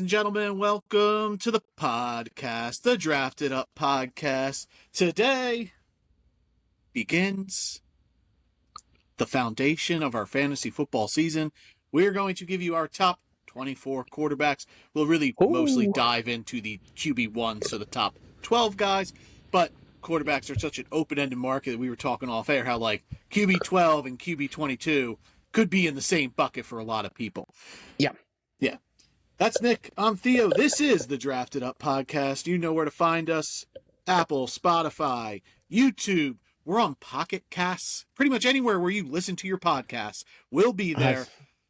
and gentlemen, welcome to the podcast, the Drafted Up Podcast. Today begins the foundation of our fantasy football season. We're going to give you our top 24 quarterbacks. We'll really mostly dive into the QB1, so the top 12 guys, but quarterbacks are such an open-ended market that we were talking off air how like QB12 and QB22 could be in the same bucket for a lot of people. Yeah. That's Nick. I'm Theo. This is the Drafted Up Podcast. You know where to find us. Apple, Spotify, YouTube. We're on Pocket Casts. Pretty much anywhere where you listen to your podcasts. We'll be there.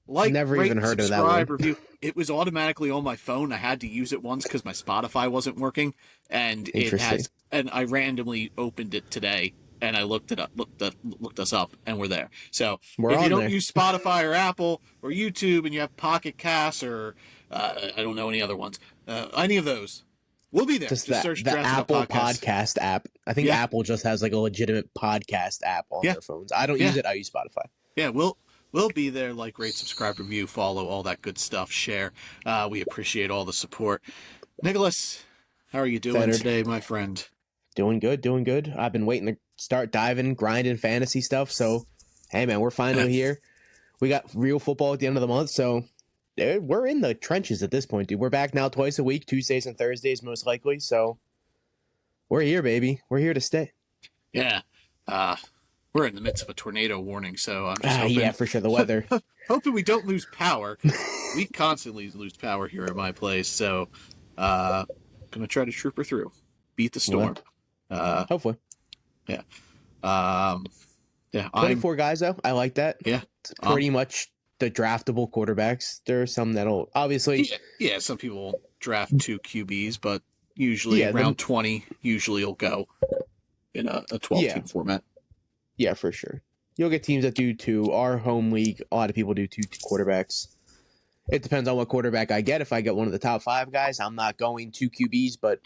Never even heard of that one. Review. It was automatically on my phone. I had to use it once because my Spotify wasn't working. And I randomly opened it today. And I looked us up, and we're there. So if you don't use Spotify or Apple or YouTube, and you have Pocket Casts or I don't know any other ones, any of those, we'll be there. Just search the Apple podcast app. I think Apple just has like a legitimate podcast app on their phones. I don't use it. I use Spotify. Yeah, we'll be there. Like, rate, subscribe, review, follow, all that good stuff. Share. We appreciate all the support. Nicholas, how are you doing today, my friend? Doing good. I've been waiting to start grinding fantasy stuff. So, hey, man, we're finally here. We got real football at the end of the month. So, we're in the trenches at this point, dude. We're back now twice a week, Tuesdays and Thursdays, most likely. So, we're here, baby. We're here to stay. Yeah. We're in the midst of a tornado warning. So, I'm just hoping. Yeah, for sure. The weather. Hoping we don't lose power. We constantly lose power here at my place. So, going to try to trooper through. Beat the storm. Hopefully. Yeah. 24 guys, though. I like that. Yeah. It's pretty much the draftable quarterbacks. There are some that'll obviously. Yeah, some people will draft 2 QBs, but usually around 20, usually will go in a 12-team format. Yeah, for sure. You'll get teams that do 2. Our home league, a lot of people do 2 quarterbacks. It depends on what quarterback I get. If I get one of the top 5 guys, I'm not going 2 QBs, but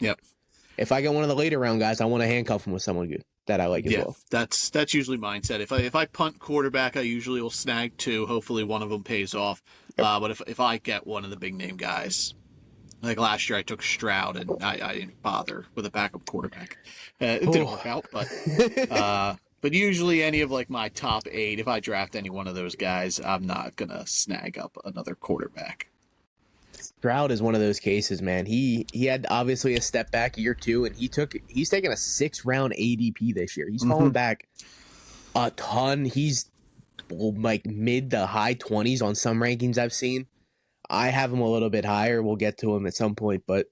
if I get one of the later round guys, I want to handcuff him with someone good that I like as well. That's usually mindset. If I punt quarterback, I usually will snag 2. Hopefully one of them pays off. But if I get one of the big name guys, like last year I took Stroud and I didn't bother with a backup quarterback. It didn't work out, but usually any of like my top 8, if I draft any one of those guys, I'm not gonna snag up another quarterback. Stroud is one of those cases, man. He had obviously a step back year 2, and he's taken a 6th-round ADP this year. He's fallen back a ton. He's like mid to high 20s on some rankings I've seen. I have him a little bit higher. We'll get to him at some point, but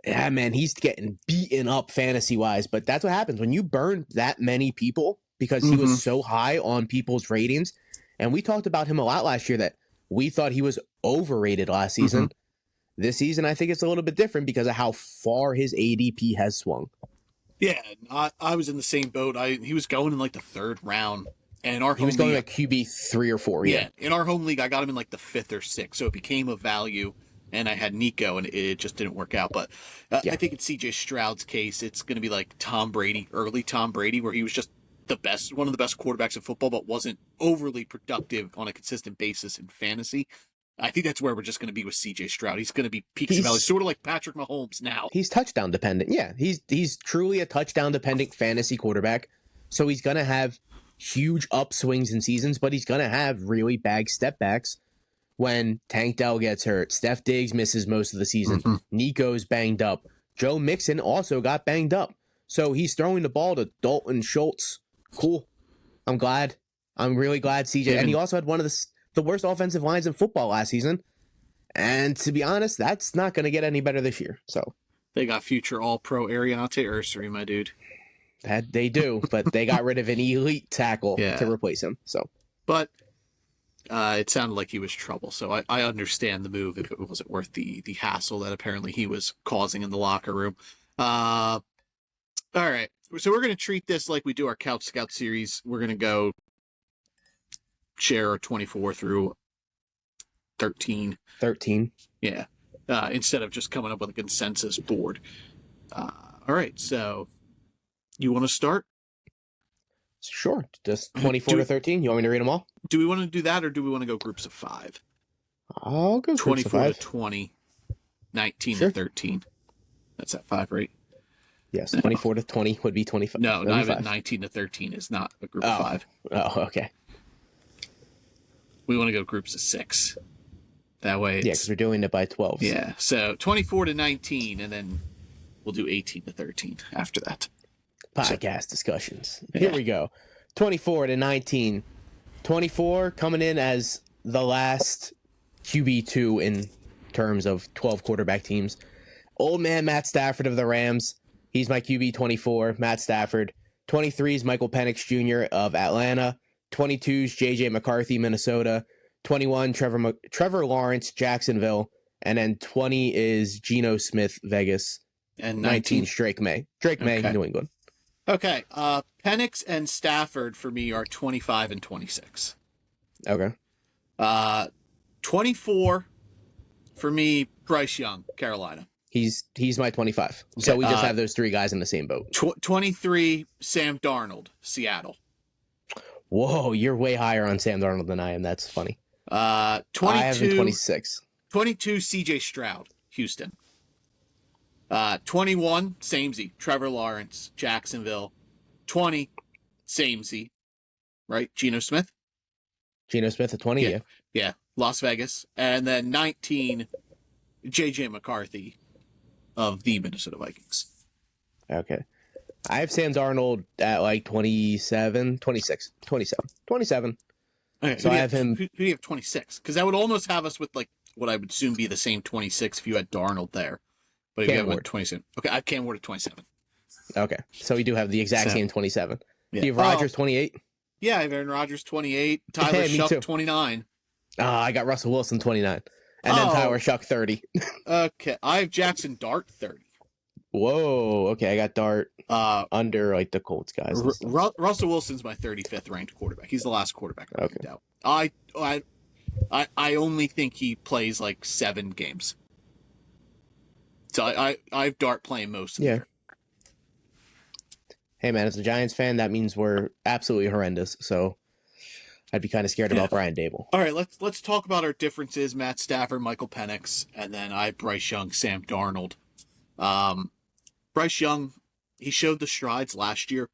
yeah, man, he's getting beaten up fantasy-wise. But that's what happens when you burn that many people because he was so high on people's ratings. And we talked about him a lot last year that we thought he was overrated last season. This season, I think it's a little bit different because of how far his ADP has swung. Yeah, I was in the same boat. He was going in like the 3rd round. And he was going like QB 3 or 4. Yeah, in our home league, I got him in like the 5th or 6th. So it became a value. And I had Nico, and it just didn't work out. But I think in CJ Stroud's case, it's going to be like Tom Brady, early Tom Brady, where he was just one of the best quarterbacks in football, but wasn't overly productive on a consistent basis in fantasy. I think that's where we're just going to be with CJ Stroud. He's going to be peaks and valleys, sort of like Patrick Mahomes now. He's touchdown dependent. Yeah, he's truly a touchdown dependent fantasy quarterback. So he's going to have huge upswings in seasons, but he's going to have really bad step backs when Tank Dell gets hurt. Steph Diggs misses most of the season. Nico's banged up. Joe Mixon also got banged up. So he's throwing the ball to Dalton Schultz. Cool. I'm glad. I'm really glad CJ. And he also had one of the worst offensive lines in football last season. And to be honest, that's not going to get any better this year. So they got future All-Pro Ariante Ursary, my dude. That they do, but they got rid of an elite tackle to replace him. So, but it sounded like he was trouble. So I understand the move if it wasn't worth the hassle that apparently he was causing in the locker room. All right. So we're going to treat this like we do our Couch Scout series. We're going to go share our 24 through 13. 13. Yeah. Instead of just coming up with a consensus board. All right. So you want to start? Sure. Just 24 to 13. You want me to read them all? Do we want to do that, or do we want to go groups of 5? I'll go groups 24 of 5. to 20. 19 Sure. to 13. That's at 5, right? Yes, 24 to 20 would be 25. No, That'd be 19 to 13 is not a group of 5. Oh, okay. We want to go groups of 6. That way Yeah, because we're doing it by 12. Yeah, so 24 to 19, and then we'll do 18 to 13 after that. Podcast discussions. Yeah. Here we go. 24 to 19. 24 coming in as the last QB2 in terms of 12 quarterback teams. Old man Matt Stafford of the Rams. He's my QB 24, Matt Stafford. 23 is Michael Penix Jr. of Atlanta. 22 is J.J. McCarthy, Minnesota. 21, Trevor Lawrence, Jacksonville. And then 20 is Geno Smith, Vegas. And 19 is Drake May. Drake May, Okay. New England. Okay, Penix and Stafford for me are 25 and 26. Okay. 24 for me, Bryce Young, Carolina. He's my 25. So Okay, we just have those three guys in the same boat. 23, Sam Darnold, Seattle. Whoa, you're way higher on Sam Darnold than I am. That's funny. 22, I have him 26. 22, CJ Stroud, Houston. 21, samey, Trevor Lawrence, Jacksonville. 20, samey, right? Geno Smith? Geno Smith at 20, yeah. Yeah, Las Vegas. And then 19, J.J. McCarthy of the Minnesota Vikings. Okay. I have Sam Darnold at like 27. Okay, So I have him. Who do you have 26? Because that would almost have us with like what I would assume be the same 26 if you had Darnold there. But if you have 27. Okay, I have Cam Ward at 27. Okay. So we do have the exact same 27. Yeah. Do you have Rodgers 28? Yeah, I have Aaron Rodgers 28, Tyler Hey, me too. Shuck 29. I got Russell Wilson 29. And then Tyler Shuck 30. Okay, I have Jackson Dart 30. Whoa. Okay, I got Dart under like the Colts guys. and stuff. Russell Wilson's my 35th ranked quarterback. He's the last quarterback I picked out. I only think he plays like 7 games. So I have Dart playing most of the year. Hey man, as a Giants fan, that means we're absolutely horrendous. So I'd be kind of scared about Brian Dable. All right, let's talk about our differences. Matt Stafford, Michael Penix, and then I have Bryce Young, Sam Darnold. Bryce Young, he showed the strides last year.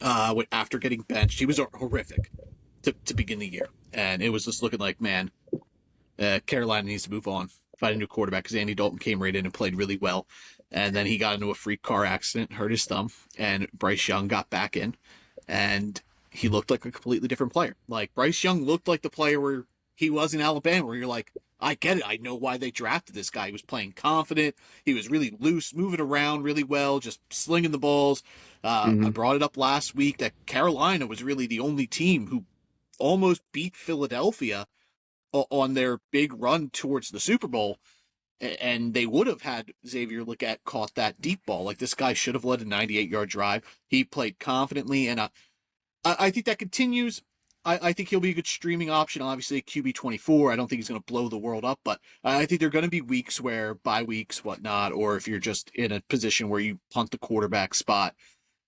After getting benched, he was horrific to begin the year, and it was just looking like, man, Carolina needs to move on, find a new quarterback, because Andy Dalton came right in and played really well, and then he got into a freak car accident, hurt his thumb, and Bryce Young got back in, and he looked like a completely different player. Like, Bryce Young looked like the player where he was in Alabama, where you're like, I get it. I know why they drafted this guy. He was playing confident. He was really loose, moving around really well, just slinging the balls. I brought it up last week that Carolina was really the only team who almost beat Philadelphia on their big run towards the Super Bowl. And they would have had Xavier Legette caught that deep ball. Like, this guy should have led a 98-yard drive. He played confidently, and I think that continues. I think he'll be a good streaming option. Obviously, QB 24. I don't think he's going to blow the world up, but I think there are going to be weeks where, bye weeks, whatnot, or if you're just in a position where you punt the quarterback spot,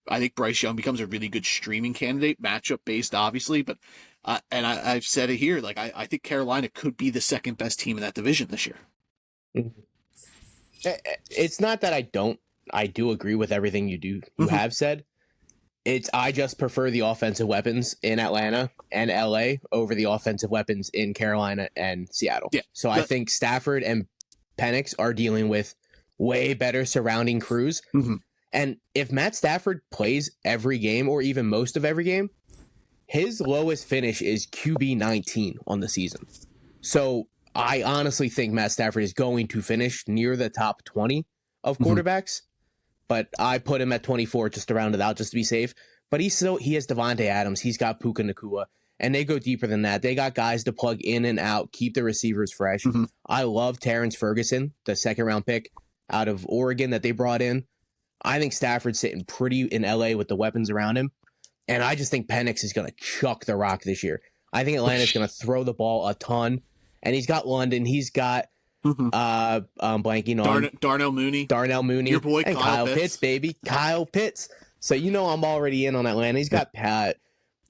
I think Bryce Young becomes a really good streaming candidate, matchup based, obviously. But I've said it here, like I think Carolina could be the second best team in that division this year. It's not that I do agree with everything you have said. I just prefer the offensive weapons in Atlanta and LA over the offensive weapons in Carolina and Seattle. Yeah. So I think Stafford and Penix are dealing with way better surrounding crews. And if Matt Stafford plays every game or even most of every game, his lowest finish is QB 19 on the season. So I honestly think Matt Stafford is going to finish near the top 20 of quarterbacks. But I put him at 24 just to round it out, just to be safe. But he has Devontae Adams. He's got Puka Nacua. And they go deeper than that. They got guys to plug in and out, keep the receivers fresh. I love Terrence Ferguson, the second-round pick out of Oregon that they brought in. I think Stafford's sitting pretty in LA with the weapons around him. And I just think Penix is going to chuck the rock this year. I think Atlanta's going to throw the ball a ton. And he's got London. He's got... I'm blanking on Darnell Mooney, your boy, and Kyle Pitts, baby, Kyle Pitts. So I'm already in on Atlanta. He's got Pat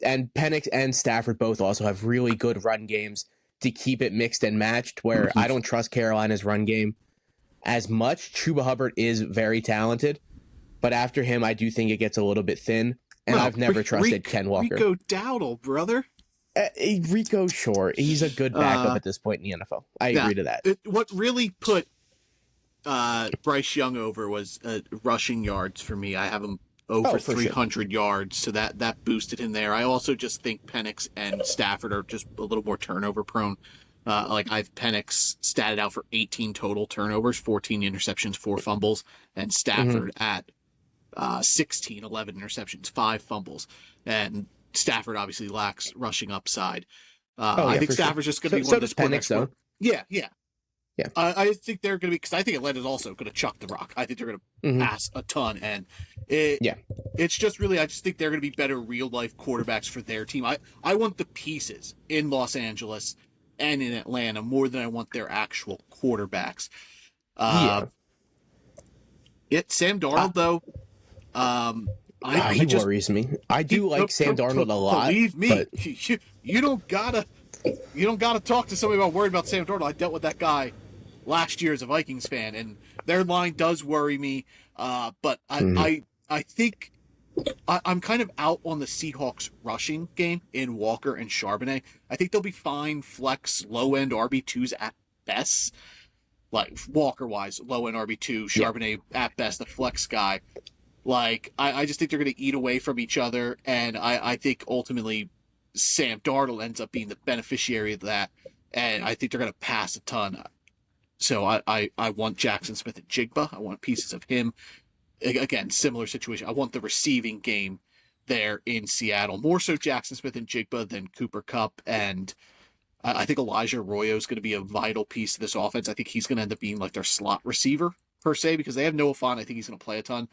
and Penix and Stafford both also have really good run games to keep it mixed and matched. Where I don't trust Carolina's run game. as much. Chuba Hubbard is very talented, but after him, I do think it gets a little bit thin. And I've never trusted Ken Walker. Rico Dowdle, brother. Rico, sure, he's a good backup at this point in the NFL. I agree to that. What really put Bryce Young over was rushing yards for me. I have him over 300 yards, so that boosted him there. I also just think Penix and Stafford are just a little more turnover prone. I've Penix statted out for 18 total turnovers, 14 interceptions, 4 fumbles, and Stafford at 16, 11 interceptions, 5 fumbles. And Stafford obviously lacks rushing upside. I think Stafford's just going to be one of those quarterbacks. Though. Yeah. I think they're going to be, because I think Atlanta's also going to chuck the rock. I think they're going to pass a ton, and it's just really, I just think they're going to be better real life quarterbacks for their team. I want the pieces in Los Angeles and in Atlanta more than I want their actual quarterbacks. Sam Darnold though. He worries me. I do like Sam Darnold a lot. Believe me, but... you don't gotta talk to somebody about worried about Sam Darnold. I dealt with that guy last year as a Vikings fan, and their line does worry me. But I think I'm kind of out on the Seahawks rushing game in Walker and Charbonnet. I think they'll be fine flex low end RB2s at best. Like Walker wise, low end RB2, Charbonnet at best, a flex guy. Like I just think they're going to eat away from each other, and I think ultimately Sam Darnold ends up being the beneficiary of that, and I think they're going to pass a ton. So I want Jackson Smith and Jigba. I want pieces of him. Again, similar situation. I want the receiving game there in Seattle. More so Jackson Smith and Jigba than Cooper Kupp. And I think Elijah Arroyo is going to be a vital piece of this offense. I think he's going to end up being like their slot receiver, per se, because they have Noah Fant. I think he's going to play a ton.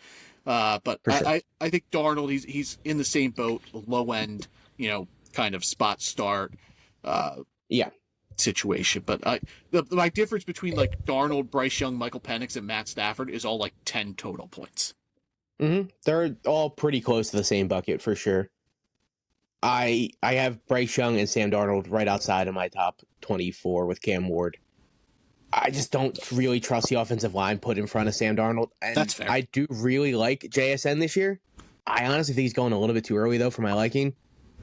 But sure. I think Darnold, he's in the same boat, low end, kind of spot start. Situation. But my difference between like Darnold, Bryce Young, Michael Penix, and Matt Stafford is all like 10 total points. They're all pretty close to the same bucket for sure. I have Bryce Young and Sam Darnold right outside of my top 24 with Cam Ward. I just don't really trust the offensive line put in front of Sam Darnold. And that's fair. I do really like JSN this year. I honestly think he's going a little bit too early though for my liking.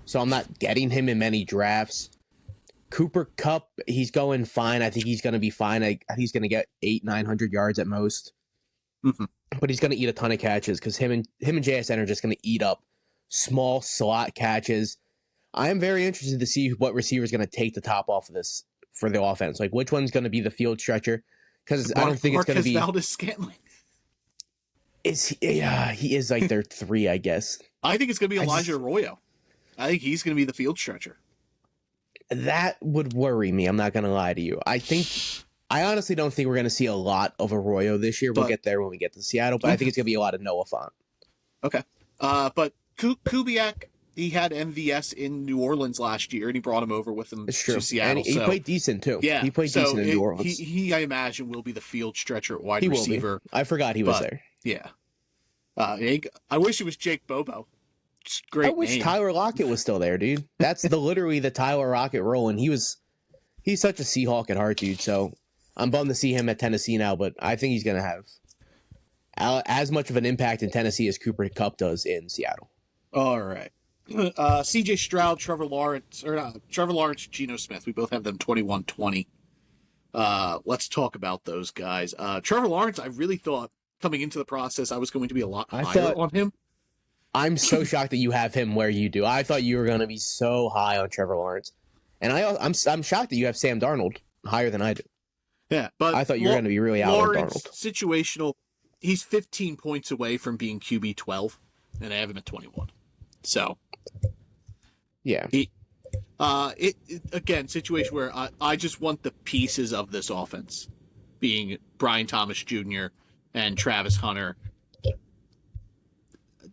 So I'm not getting him in many drafts. Cooper Kupp, he's going fine. I think he's going to be fine. I think he's going to get 800-900 yards at most. But he's going to eat a ton of catches because him and JSN are just going to eat up small slot catches. I am very interested to see what receiver is going to take the top off of this for the offense. Like which one's going to be the field stretcher? Because I don't think it's going to be Valdes-Scantling. He is like their 3, I guess. I think it's going to be Elijah Arroyo. I think he's going to be the field stretcher. That would worry me. I'm not going to lie to you. I honestly don't think we're going to see a lot of Arroyo this year. We'll get there when we get to Seattle, but I think it's going to be a lot of Noah Fant. Okay. But Kubiak, he had MVS in New Orleans last year, and he brought him over with him to Seattle. And he played decent, too. Yeah. He played decent in New Orleans. He, I imagine, will be the field stretcher at wide receiver. I forgot he was there. Yeah. I wish it was Jake Bobo. Great I wish name. Tyler Lockett was still there, dude. That's literally the Tyler Lockett role, and he's such a Seahawk at heart, dude. So I'm bummed to see him at Tennessee now, but I think he's going to have as much of an impact in Tennessee as Cooper Kupp does in Seattle. All right. C.J. Stroud, Trevor Lawrence, Geno Smith. We both have them 21-20. Let's talk about those guys. Trevor Lawrence, I really thought coming into the process I was going to be a lot higher on him. I'm so shocked that you have him where you do. I thought you were going to be so high on Trevor Lawrence. And I'm shocked that you have Sam Darnold higher than I do. Yeah, but I thought you were going to be really out on Darnold. Situational, he's 15 points away from being QB 12, and I have him at 21. So, yeah. Again, situation where I just want the pieces of this offense, being Brian Thomas Jr. and Travis Hunter.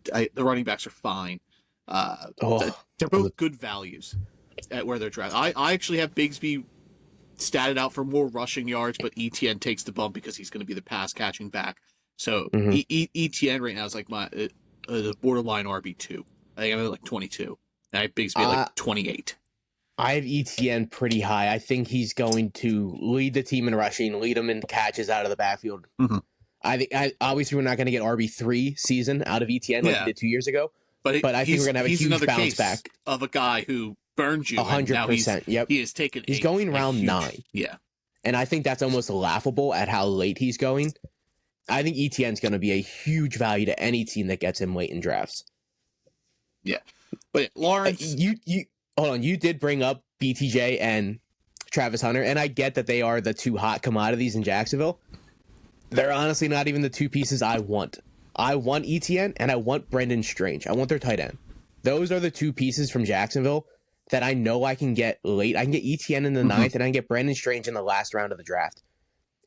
The running backs are fine. They're both good values at where they're drafted. I actually have Bigsby statted out for more rushing yards, but ETN takes the bump because he's going to be the pass catching back. So ETN right now is like my borderline RB2. I think I'm at like 22. And I have Bigsby at like 28. I have ETN pretty high. I think he's going to lead the team in rushing, lead them in catches out of the backfield. Mm-hmm. I think obviously we're not going to get RB3 season out of ETN like we did 2 years ago. But I think we're going to have a huge bounce back of a guy who burned you. 100%. Yep. He has taken. He's going round 9. Yeah. And I think that's almost laughable at how late he's going. I think ETN's going to be a huge value to any team that gets him late in drafts. Yeah. But Lawrence, you hold on. You did bring up BTJ and Travis Hunter, and I get that they are the 2 hot commodities in Jacksonville. They're honestly not even the 2 pieces I want. I want ETN and I want Brendan Strange. I want their tight end. Those are the 2 pieces from Jacksonville that I know I can get late. I can get ETN in the 9th, and I can get Brendan Strange in the last round of the draft.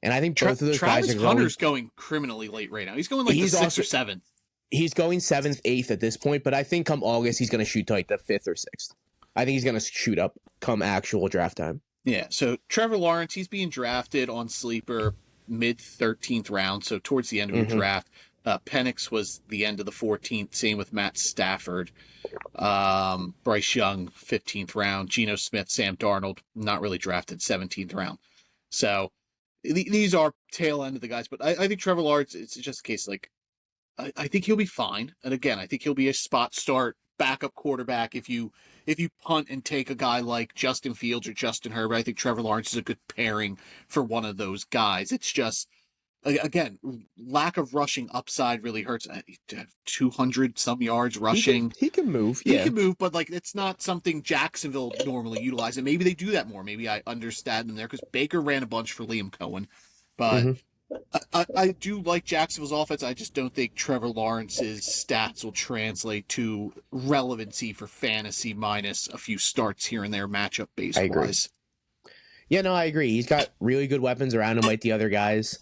And I think both of those guys are going. Hunter's going criminally late right now. He's going like the 6th or 7th. He's going 7th, 8th at this point, but I think come August he's going to shoot to like the 5th or 6th. I think he's going to shoot up come actual draft time. Yeah. So Trevor Lawrence, he's being drafted on sleeper mid 13th round, so towards the end of your draft. Penix was the end of the 14th. Same with Matt Stafford. Bryce Young, 15th round. Geno Smith, Sam Darnold, not really drafted, 17th round. So these are tail end of the guys. But I think Trevor Lawrence, it's just a case like, I think he'll be fine. And again, I think he'll be a spot start backup quarterback if you punt and take a guy like Justin Fields or Justin Herbert. I think Trevor Lawrence is a good pairing for one of those guys. It's just, again, lack of rushing upside really hurts. 200 some yards rushing. He can move. He can move, but like it's not something Jacksonville normally utilizes. And maybe they do that more. Maybe I understand them there because Baker ran a bunch for Liam Cohen. But I do like Jacksonville's offense. I just don't think Trevor Lawrence's stats will translate to relevancy for fantasy minus a few starts here and there matchup base wise. Yeah, no, I agree. He's got really good weapons around him like the other guys.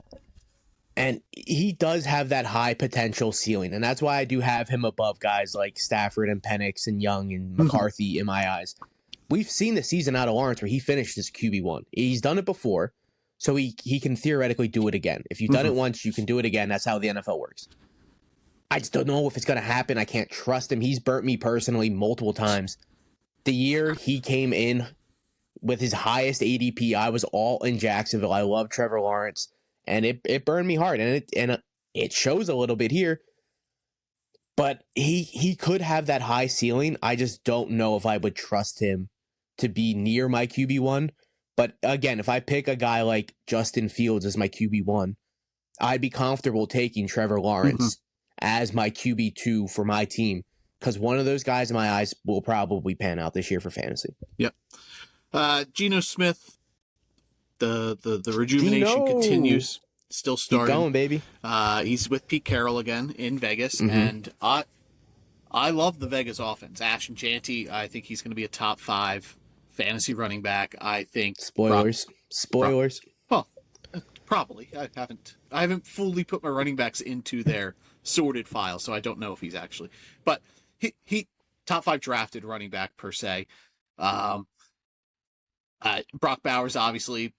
And he does have that high potential ceiling. And that's why I do have him above guys like Stafford and Penix and Young and McCarthy in my eyes. We've seen the season out of Lawrence where he finished as QB1. He's done it before, so he can theoretically do it again. If you've done it once, you can do it again. That's how the NFL works. I just don't know if it's going to happen. I can't trust him. He's burnt me personally multiple times. The year he came in with his highest ADP, I was all in Jacksonville. I love Trevor Lawrence. And it burned me hard, and it shows a little bit here. But he could have that high ceiling. I just don't know if I would trust him to be near my QB1. But again, if I pick a guy like Justin Fields as my QB1, I'd be comfortable taking Trevor Lawrence as my QB2 for my team because one of those guys in my eyes will probably pan out this year for fantasy. Yep. Geno Smith. The rejuvenation continues. Still starting. Keep going, baby. He's with Pete Carroll again in Vegas, and I love the Vegas offense. Ashton Janty, I think he's going to be a top 5 fantasy running back. I think spoilers. Well, probably. I haven't fully put my running backs into their sorted file, so I don't know if he's actually. But he top 5 drafted running back per se. Brock Bowers obviously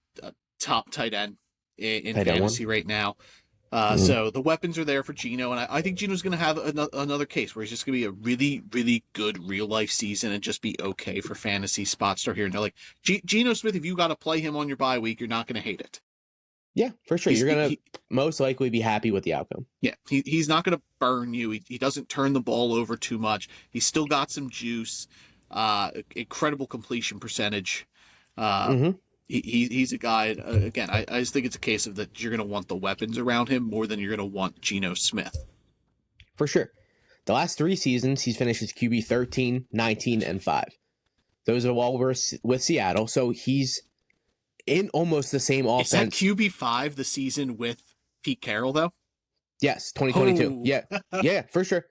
top tight end in fantasy right now. So the weapons are there for Geno, and I think Geno's going to have another case where he's just going to be a really, really good real-life season and just be okay for fantasy spot start here and there. Like, Geno Smith, if you got to play him on your bye week, you're not going to hate it. Yeah, for sure. You're going to most likely be happy with the outcome. Yeah, he's not going to burn you. He doesn't turn the ball over too much. He's still got some juice, incredible completion percentage. He's a guy, again, I just think it's a case of that you're going to want the weapons around him more than you're going to want Geno Smith. For sure. The last 3 seasons, he's finished as QB 13, 19, and 5. Those are all with Seattle, so he's in almost the same offense. Is that QB 5 the season with Pete Carroll, though? Yes, 2022. Oh. Yeah, for sure.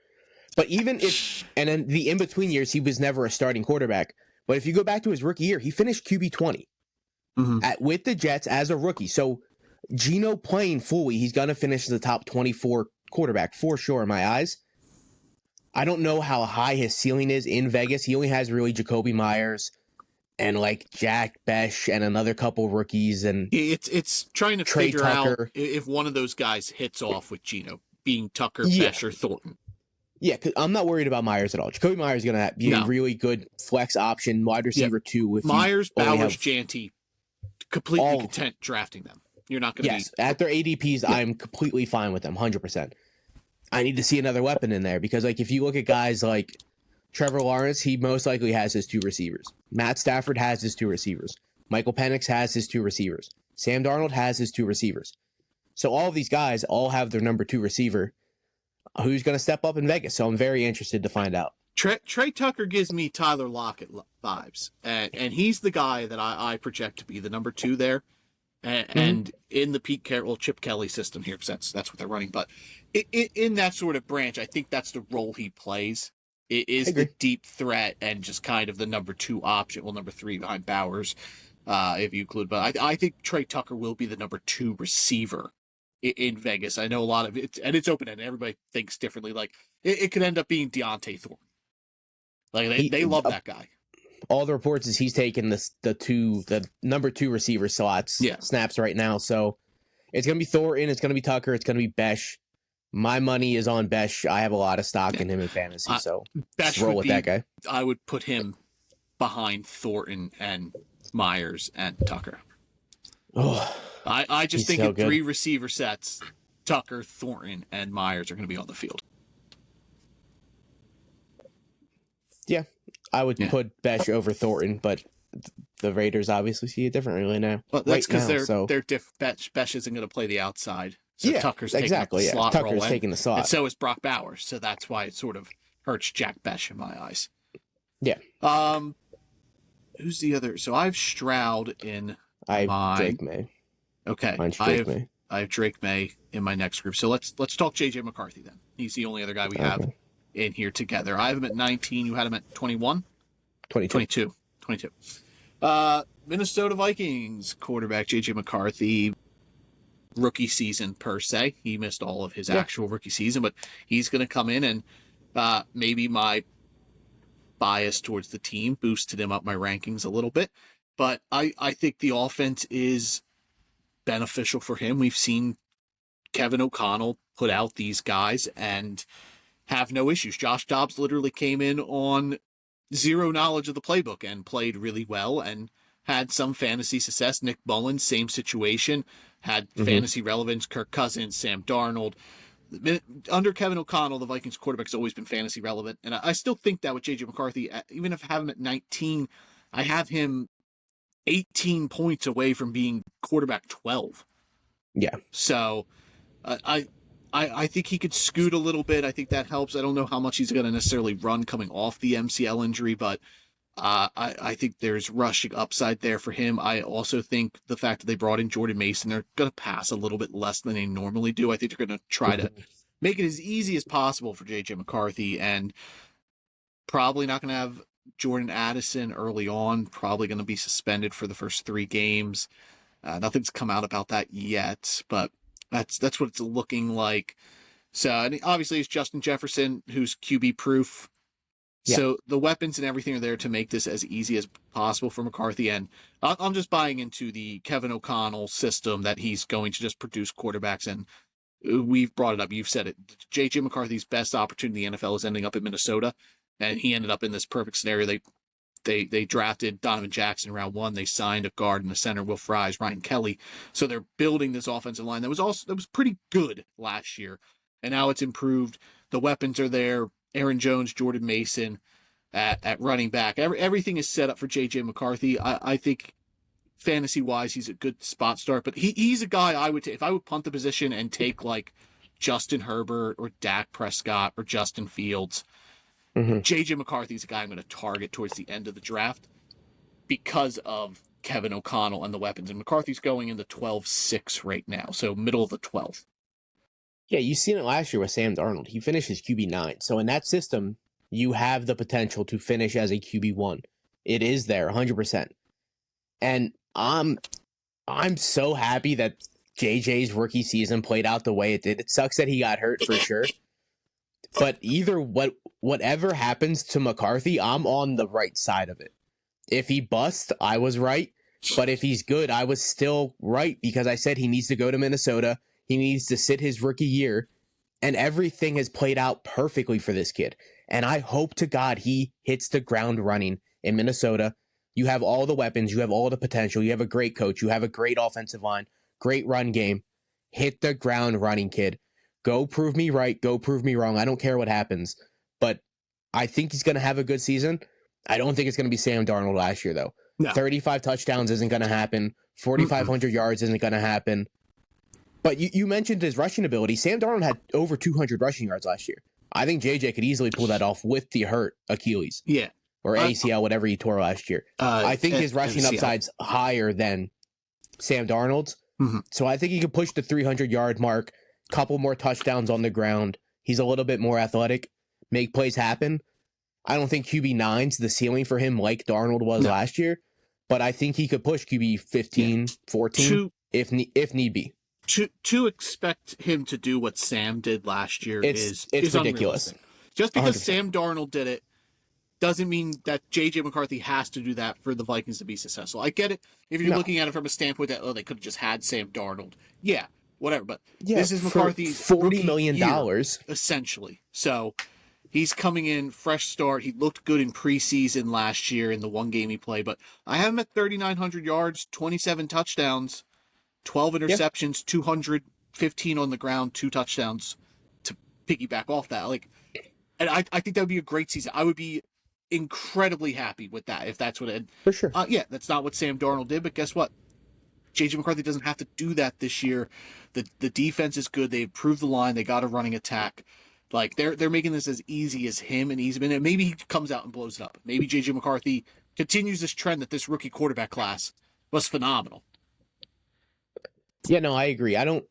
But even if, and then the in-between years, he was never a starting quarterback. But if you go back to his rookie year, he finished QB 20 with the Jets as a rookie. So Geno playing fully, he's going to finish as the top 24 quarterback for sure in my eyes. I don't know how high his ceiling is in Vegas. He only has really Jacoby Myers and like Jack Besh and another couple rookies. And it's trying to figure out if one of those guys hits off with Geno, being Tucker, Besh, or Thornton. Yeah, 'cause I'm not worried about Myers at all. Jacoby Myers is going to be a No. really good flex option, wide receiver 2. If Myers, you only Bowers, have Janty, completely all, content drafting them. You're not going to yes, at their ADPs, I'm completely fine with them, 100%. I need to see another weapon in there because, like, if you look at guys like Trevor Lawrence, he most likely has his 2 receivers. Matt Stafford has his 2 receivers. Michael Penix has his 2 receivers. Sam Darnold has his 2 receivers. So all of these guys all have their number 2 receiver who's going to step up in Vegas. So I'm very interested to find out. Trey Tucker gives me Tyler Lockett vibes, and he's the guy that I project to be the number 2 there. And in the Chip Kelly system here, because that's what they're running. But in that sort of branch, I think that's the role he plays. It is the deep threat and just kind of the number 2 option. Well, number 3 behind Bowers, if you include. But I think Trey Tucker will be the number 2 receiver in Vegas. I know a lot of it, and it's open, and everybody thinks differently. Like it could end up being Deontay Thornton. Like they love that guy. All the reports is he's taking the number 2 receiver snaps right now. So it's gonna be Thornton, it's gonna be Tucker, it's gonna be Besh. My money is on Besh. I have a lot of stock in him in fantasy, so Besh roll with that guy. I would put him behind Thornton and Myers and Tucker. Oh, I just think in 3 receiver sets, Tucker, Thornton, and Myers are going to be on the field. Yeah, I would put Besh over Thornton, but the Raiders obviously see it differently now. Well, that's because Besh isn't going to play the outside. So Tucker's taking the slot Tucker's role taking the slot. And so is Brock Bowers. So that's why it sort of hurts Jack Besh in my eyes. Yeah. Who's the other? So I have Stroud in Drake May. Okay. I have Drake May in my next group. So let's talk JJ McCarthy then. He's the only other guy we have in here together. I have him at 19. You had him at 21? 22. Minnesota Vikings quarterback JJ McCarthy. Rookie season per se. He missed all of his actual rookie season, but he's going to come in and maybe my bias towards the team boosted him up my rankings a little bit. But I think the offense is beneficial for him. We've seen Kevin O'Connell put out these guys and have no issues. Josh Dobbs literally came in on zero knowledge of the playbook and played really well and had some fantasy success. Nick Mullins, same situation, had fantasy relevance. Kirk Cousins, Sam Darnold. Under Kevin O'Connell, the Vikings quarterback has always been fantasy relevant. And I still think that with J.J. McCarthy, even if I have him at 19, I have him 18 points away from being quarterback 12. Yeah. So I think he could scoot a little bit. I think that helps. I don't know how much he's going to necessarily run coming off the MCL injury, but I think there's rushing upside there for him. I also think the fact that they brought in Jordan Mason, they're going to pass a little bit less than they normally do. I think they're going to try to make it as easy as possible for J.J. McCarthy, and probably not going to have Jordan Addison early on, probably going to be suspended for the first 3 games. Nothing's come out about that yet, but that's what it's looking like. So and obviously it's Justin Jefferson, who's QB proof. Yeah. So the weapons and everything are there to make this as easy as possible for McCarthy. And I'm just buying into the Kevin O'Connell system that he's going to just produce quarterbacks. And we've brought it up. You've said it. J.J. McCarthy's best opportunity in the NFL is ending up in Minnesota. And he ended up in this perfect scenario. They drafted Donovan Jackson in round 1. They signed a guard and a center, Will Fries, Ryan Kelly. So they're building this offensive line that was pretty good last year. And now it's improved. The weapons are there. Aaron Jones, Jordan Mason at running back. Everything is set up for J.J. McCarthy. I think fantasy-wise, he's a good spot start. But he's a guy I would take. If I would punt the position and take like Justin Herbert or Dak Prescott or Justin Fields, J.J. McCarthy is a guy I'm going to target towards the end of the draft because of Kevin O'Connell and the weapons. And McCarthy's going in the 12-6 right now, so middle of the 12th. Yeah, you've seen it last year with Sam Darnold. He finishes QB9. So in that system, you have the potential to finish as a QB1. It is there, 100%. And I'm so happy that JJ's rookie season played out the way it did. It sucks that he got hurt for sure. But whatever happens to McCarthy, I'm on the right side of it. If he busts, I was right. But if he's good, I was still right because I said he needs to go to Minnesota. He needs to sit his rookie year And everything has played out perfectly for this kid. And I hope to God he hits the ground running in Minnesota. You have all the weapons. You have all the potential. You have a great coach. You have a great offensive line, great run game. Hit the ground running, kid. Go prove me right. Go prove me wrong. I don't care what happens. But I think he's going to have a good season. I don't think it's going to be Sam Darnold last year, though. No. 35 touchdowns isn't going to happen. 4,500 yards isn't going to happen. But you mentioned his rushing ability. Sam Darnold had over 200 rushing yards last year. I think JJ could easily pull that off with the hurt Achilles. Yeah. Or ACL, whatever he tore last year. I think his rushing MCL. Upside's higher than Sam Darnold's. Mm-hmm. So I think he could push the 300-yard mark, couple more touchdowns on the ground. He's a little bit more athletic, make plays happen. I don't think QB 9's the ceiling for him like Darnold was last year, but I think he could push QB 15, 14 if need be. To expect him to do what Sam did last year is ridiculous. Just because 100%. Sam Darnold did it doesn't mean that J.J. McCarthy has to do that for the Vikings to be successful. I get it if you're looking at it from a standpoint that, they could have just had Sam Darnold. Yeah, whatever. But this is McCarthy's $40 million. Year, essentially. So he's coming in, fresh start. He looked good in preseason last year in the one game he played. But I have him at 3,900 yards, 27 touchdowns, 12 interceptions, 215 on the ground, 2 touchdowns to piggyback off that. And I think that would be a great season. I would be incredibly happy with that if that's what it. For sure. That's not what Sam Darnold did, but guess what? J.J. McCarthy doesn't have to do that this year. The defense is good. They improved the line. They got a running attack. They're making this as easy as him and Easeman. And maybe he comes out and blows it up. Maybe J.J. McCarthy continues this trend that this rookie quarterback class was phenomenal. Yeah, no, I agree. I don't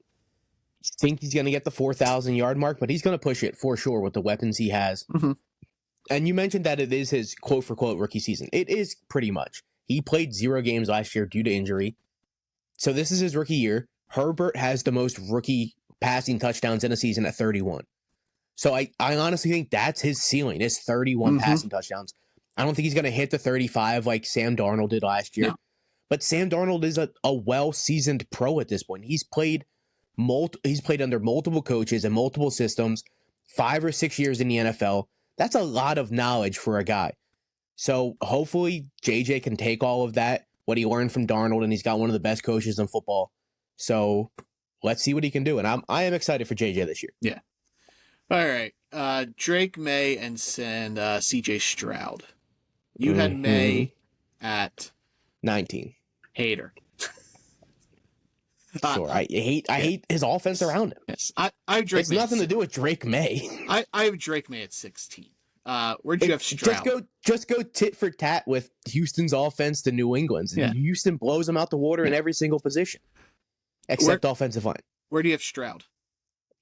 think he's going to get the 4,000-yard mark, but he's going to push it for sure with the weapons he has. Mm-hmm. And you mentioned that it is his quote-for-quote rookie season. It is pretty much. He played 0 games last year due to injury. So this is his rookie year. Herbert has the most rookie passing touchdowns in a season at 31. So I honestly think that's his ceiling, is 31 passing touchdowns. I don't think he's going to hit the 35 like Sam Darnold did last year. No. But Sam Darnold is a well-seasoned pro at this point. He's played under multiple coaches and multiple systems, 5 or 6 years in the NFL. That's a lot of knowledge for a guy. So hopefully JJ can take all of that, what he learned from Darnold, and he's got one of the best coaches in football. So let's see what he can do. And I am excited for JJ this year. Yeah. All right. Drake May and CJ Stroud. You had May at 19. Hater. Sure. I hate his offense around him. Yes. I have Drake It's May nothing to do with Drake May. I have Drake May at 16. Where'd you have Stroud? Just go tit for tat with Houston's offense to New England's. Yeah. Houston blows them out the water in every single position. Except offensive line. Where do you have Stroud?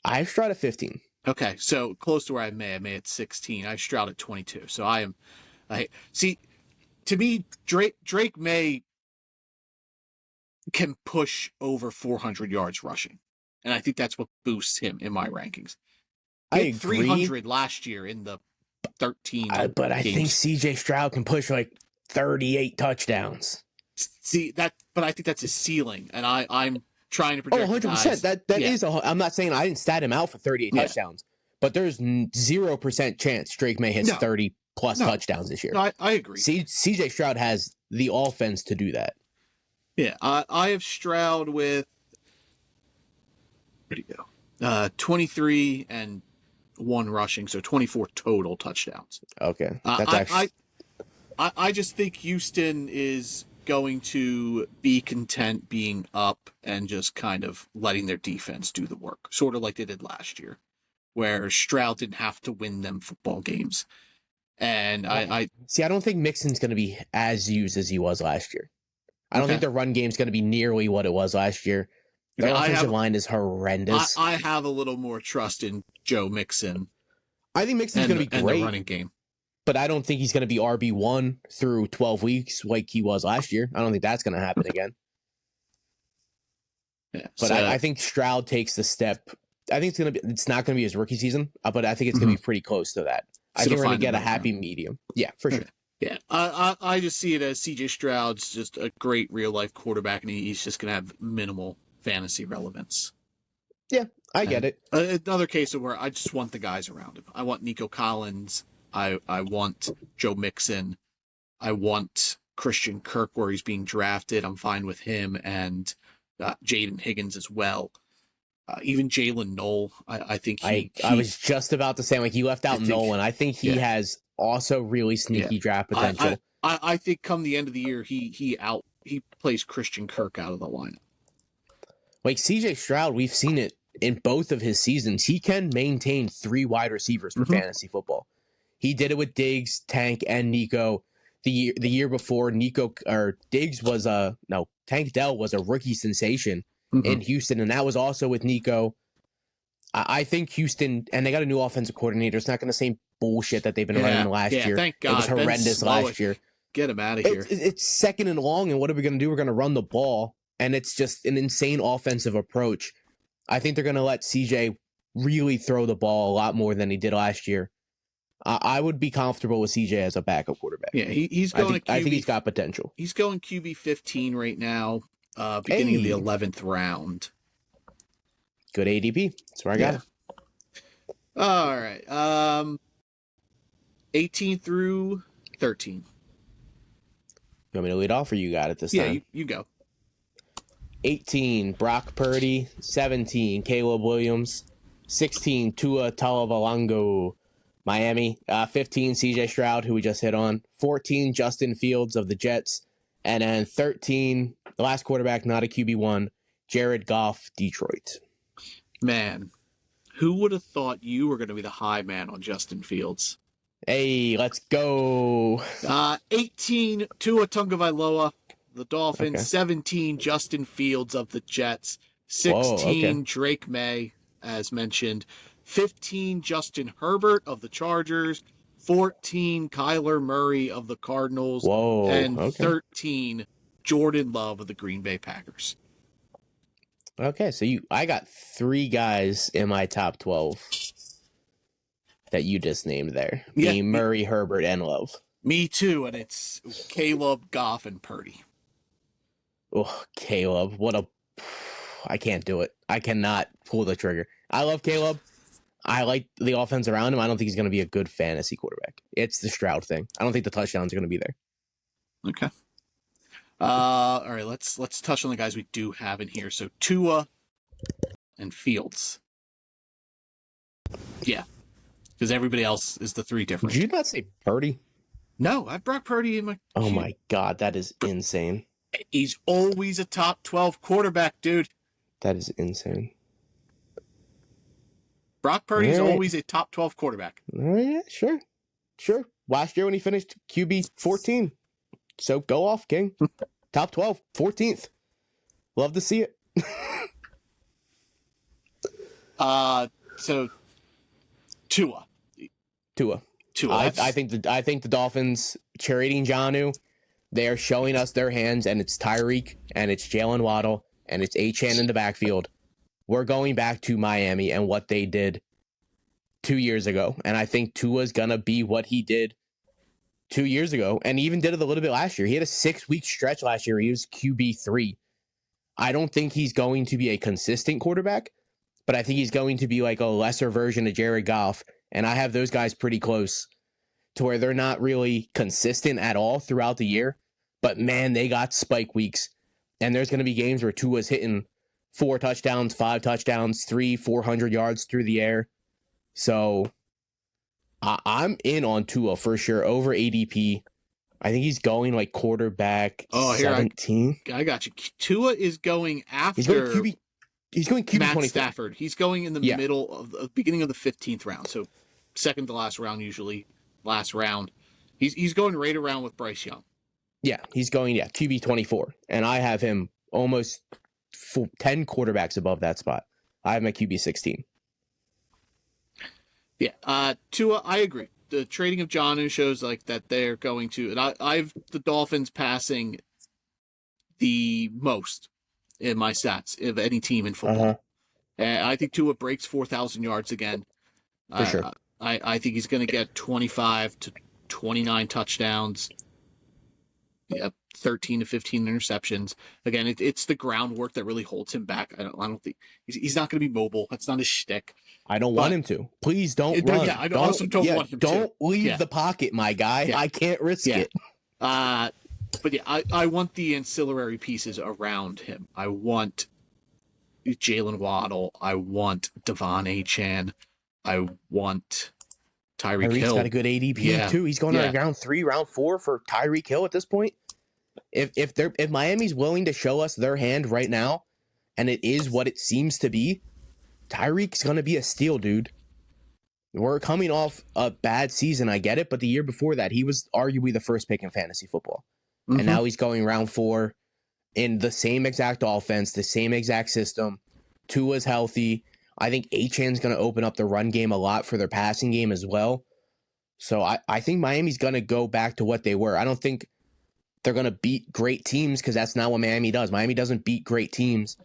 I have Stroud at 15. Okay, so close to where I have May. I May at 16. I have Stroud at 22. So see, to me, Drake May can push over 400 yards rushing. And I think that's what boosts him in my rankings. He had 300 last year in the 13 but I think CJ Stroud can push 38 touchdowns. See, but I think that's his ceiling. And I'm trying to project 100%. That is I'm not saying I didn't stat him out for 38 touchdowns, but there's 0% chance Drake May hits 30 plus touchdowns this year. No, I agree. CJ Stroud has the offense to do that. Yeah, I have Stroud with, where'd he go? 23 and 1 rushing, so 24 total touchdowns. Okay. That's I just think Houston is going to be content being up and just kind of letting their defense do the work, sort of like they did last year, where Stroud didn't have to win them football games. And I don't think Mixon's going to be as used as he was last year. I don't think the run game's going to be nearly what it was last year. The offensive line is horrendous. I have a little more trust in Joe Mixon. I think Mixon's going to be great. And the running game. But I don't think he's going to be RB1 through 12 weeks like he was last year. I don't think that's going to happen again. Yeah, but I think Stroud takes the step. I think it's not going to be his rookie season, but I think it's going to be pretty close to that. I think we're going to get a happy medium. Yeah, for sure. Yeah, I just see it as CJ Stroud's just a great real life quarterback, and he's just going to have minimal fantasy relevance. Yeah, I get it. Another case of where I just want the guys around him. I want Nico Collins. I want Joe Mixon. I want Christian Kirk where he's being drafted. I'm fine with him, and Jaden Higgins as well. Even Jalen Knoll, I think I was just about to say, like, you left out Nolan. I think he has also really sneaky draft potential. I think come the end of the year, he plays Christian Kirk out of the lineup. Like CJ Stroud, we've seen it in both of his seasons. He can maintain 3 wide receivers for fantasy football. He did it with Diggs, Tank, and Nico. The year before, Tank Dell was a rookie sensation in Houston, and that was also with Nico. I think Houston, and they got a new offensive coordinator. It's not going to say bullshit that they've been running last year. Thank God. It was horrendous last year. Get him out of here. It's second and long, and what are we going to do? We're going to run the ball, and it's just an insane offensive approach. I think they're going to let CJ really throw the ball a lot more than he did last year. I would be comfortable with CJ as a backup quarterback. Yeah, he's going I think he's got potential. He's going QB 15 right now, beginning of the 11th round. Good ADP. That's where I got him. All right. 18 through 13. You want me to lead off, or you got it this time? Yeah, you go. 18, Brock Purdy. 17, Caleb Williams. 16, Tua Tagovailoa, Miami. 15, CJ Stroud, who we just hit on. 14, Justin Fields of the Jets. And then 13, the last quarterback, not a QB1, Jared Goff, Detroit. Man, who would have thought you were going to be the high man on Justin Fields? Hey, let's go. 18, Tua Tagovailoa, the Dolphins. Okay. 17, Justin Fields of the Jets. 16, Drake May, as mentioned. 15, Justin Herbert of the Chargers. 14, Kyler Murray of the Cardinals. And 13, Jordan Love of the Green Bay Packers. Okay, so I got 3 guys in my top 12 that you just named there. Yeah, Murray, Herbert, and Love. Me too, and it's Caleb, Goff, and Purdy. Oh, Caleb, I can't do it. I cannot pull the trigger. I love Caleb. I like the offense around him. I don't think he's going to be a good fantasy quarterback. It's the Stroud thing. I don't think the touchdowns are going to be there. Okay. All right, let's touch on the guys we do have in here. So Tua and Fields. Yeah, because everybody else is the 3 different. Did you not say Purdy? No, I brought Purdy in my... Oh my God, that is insane. He's always a top 12 quarterback, dude. That is insane. Brock Purdy's always a top 12 quarterback. Yeah, sure. Last year when he finished QB 14. So go off, King. Top 12, 14th. Love to see it. So Tua. I think the Dolphins trading Jonnu, they are showing us their hands, and it's Tyreek, and it's Jalen Waddle, and it's Achane in the backfield. We're going back to Miami and what they did 2 years ago, and I think Tua's gonna be what he did 2 years ago, and even did it a little bit last year. He had a 6-week stretch last year. He was QB3. I don't think he's going to be a consistent quarterback, but I think he's going to be like a lesser version of Jared Goff, and I have those guys pretty close to where they're not really consistent at all throughout the year, but man, they got spike weeks, and there's going to be games where Tua's hitting 4 touchdowns, 5 touchdowns, 400 yards through the air. So I'm in on Tua for sure over ADP. I think he's going like quarterback 17. I got you. Tua is going after. He's going QB Matt 24. Stafford. He's going in the middle of the beginning of the 15th round. So second to last round, usually last round. He's going right around with Bryce Young. Yeah, he's going QB 24, and I have him almost 10 quarterbacks above that spot. I have my QB 16. Yeah, Tua, I agree. The trading of Jonnu shows like that they're going to, and I've the Dolphins passing the most in my stats of any team in football. And I think Tua breaks 4,000 yards again. For sure. I think he's going to get 25 to 29 touchdowns. Yeah, 13 to 15 interceptions. Again, it's the groundwork that really holds him back. I don't think he's not going to be mobile. That's not his shtick. I don't want him to. Please don't run. Yeah, I also don't want him to. Don't leave the pocket, my guy. Yeah. I can't risk it. But yeah, I want the ancillary pieces around him. I want Jalen Waddle. I want Devon Achane. I want Tyreek Hill. Tyreek's got a good ADP too. He's going to round 3, round 4 for Tyreek Hill at this point. If Miami's willing to show us their hand right now, and it is what it seems to be, Tyreek's going to be a steal, dude. We're coming off a bad season, I get it, but the year before that, he was arguably the first pick in fantasy football. Mm-hmm. And now he's going round 4 in the same exact offense, the same exact system. Tua's healthy. I think Achane's going to open up the run game a lot for their passing game as well. So I think Miami's going to go back to what they were. I don't think they're going to beat great teams because that's not what Miami does. Miami doesn't beat great teams.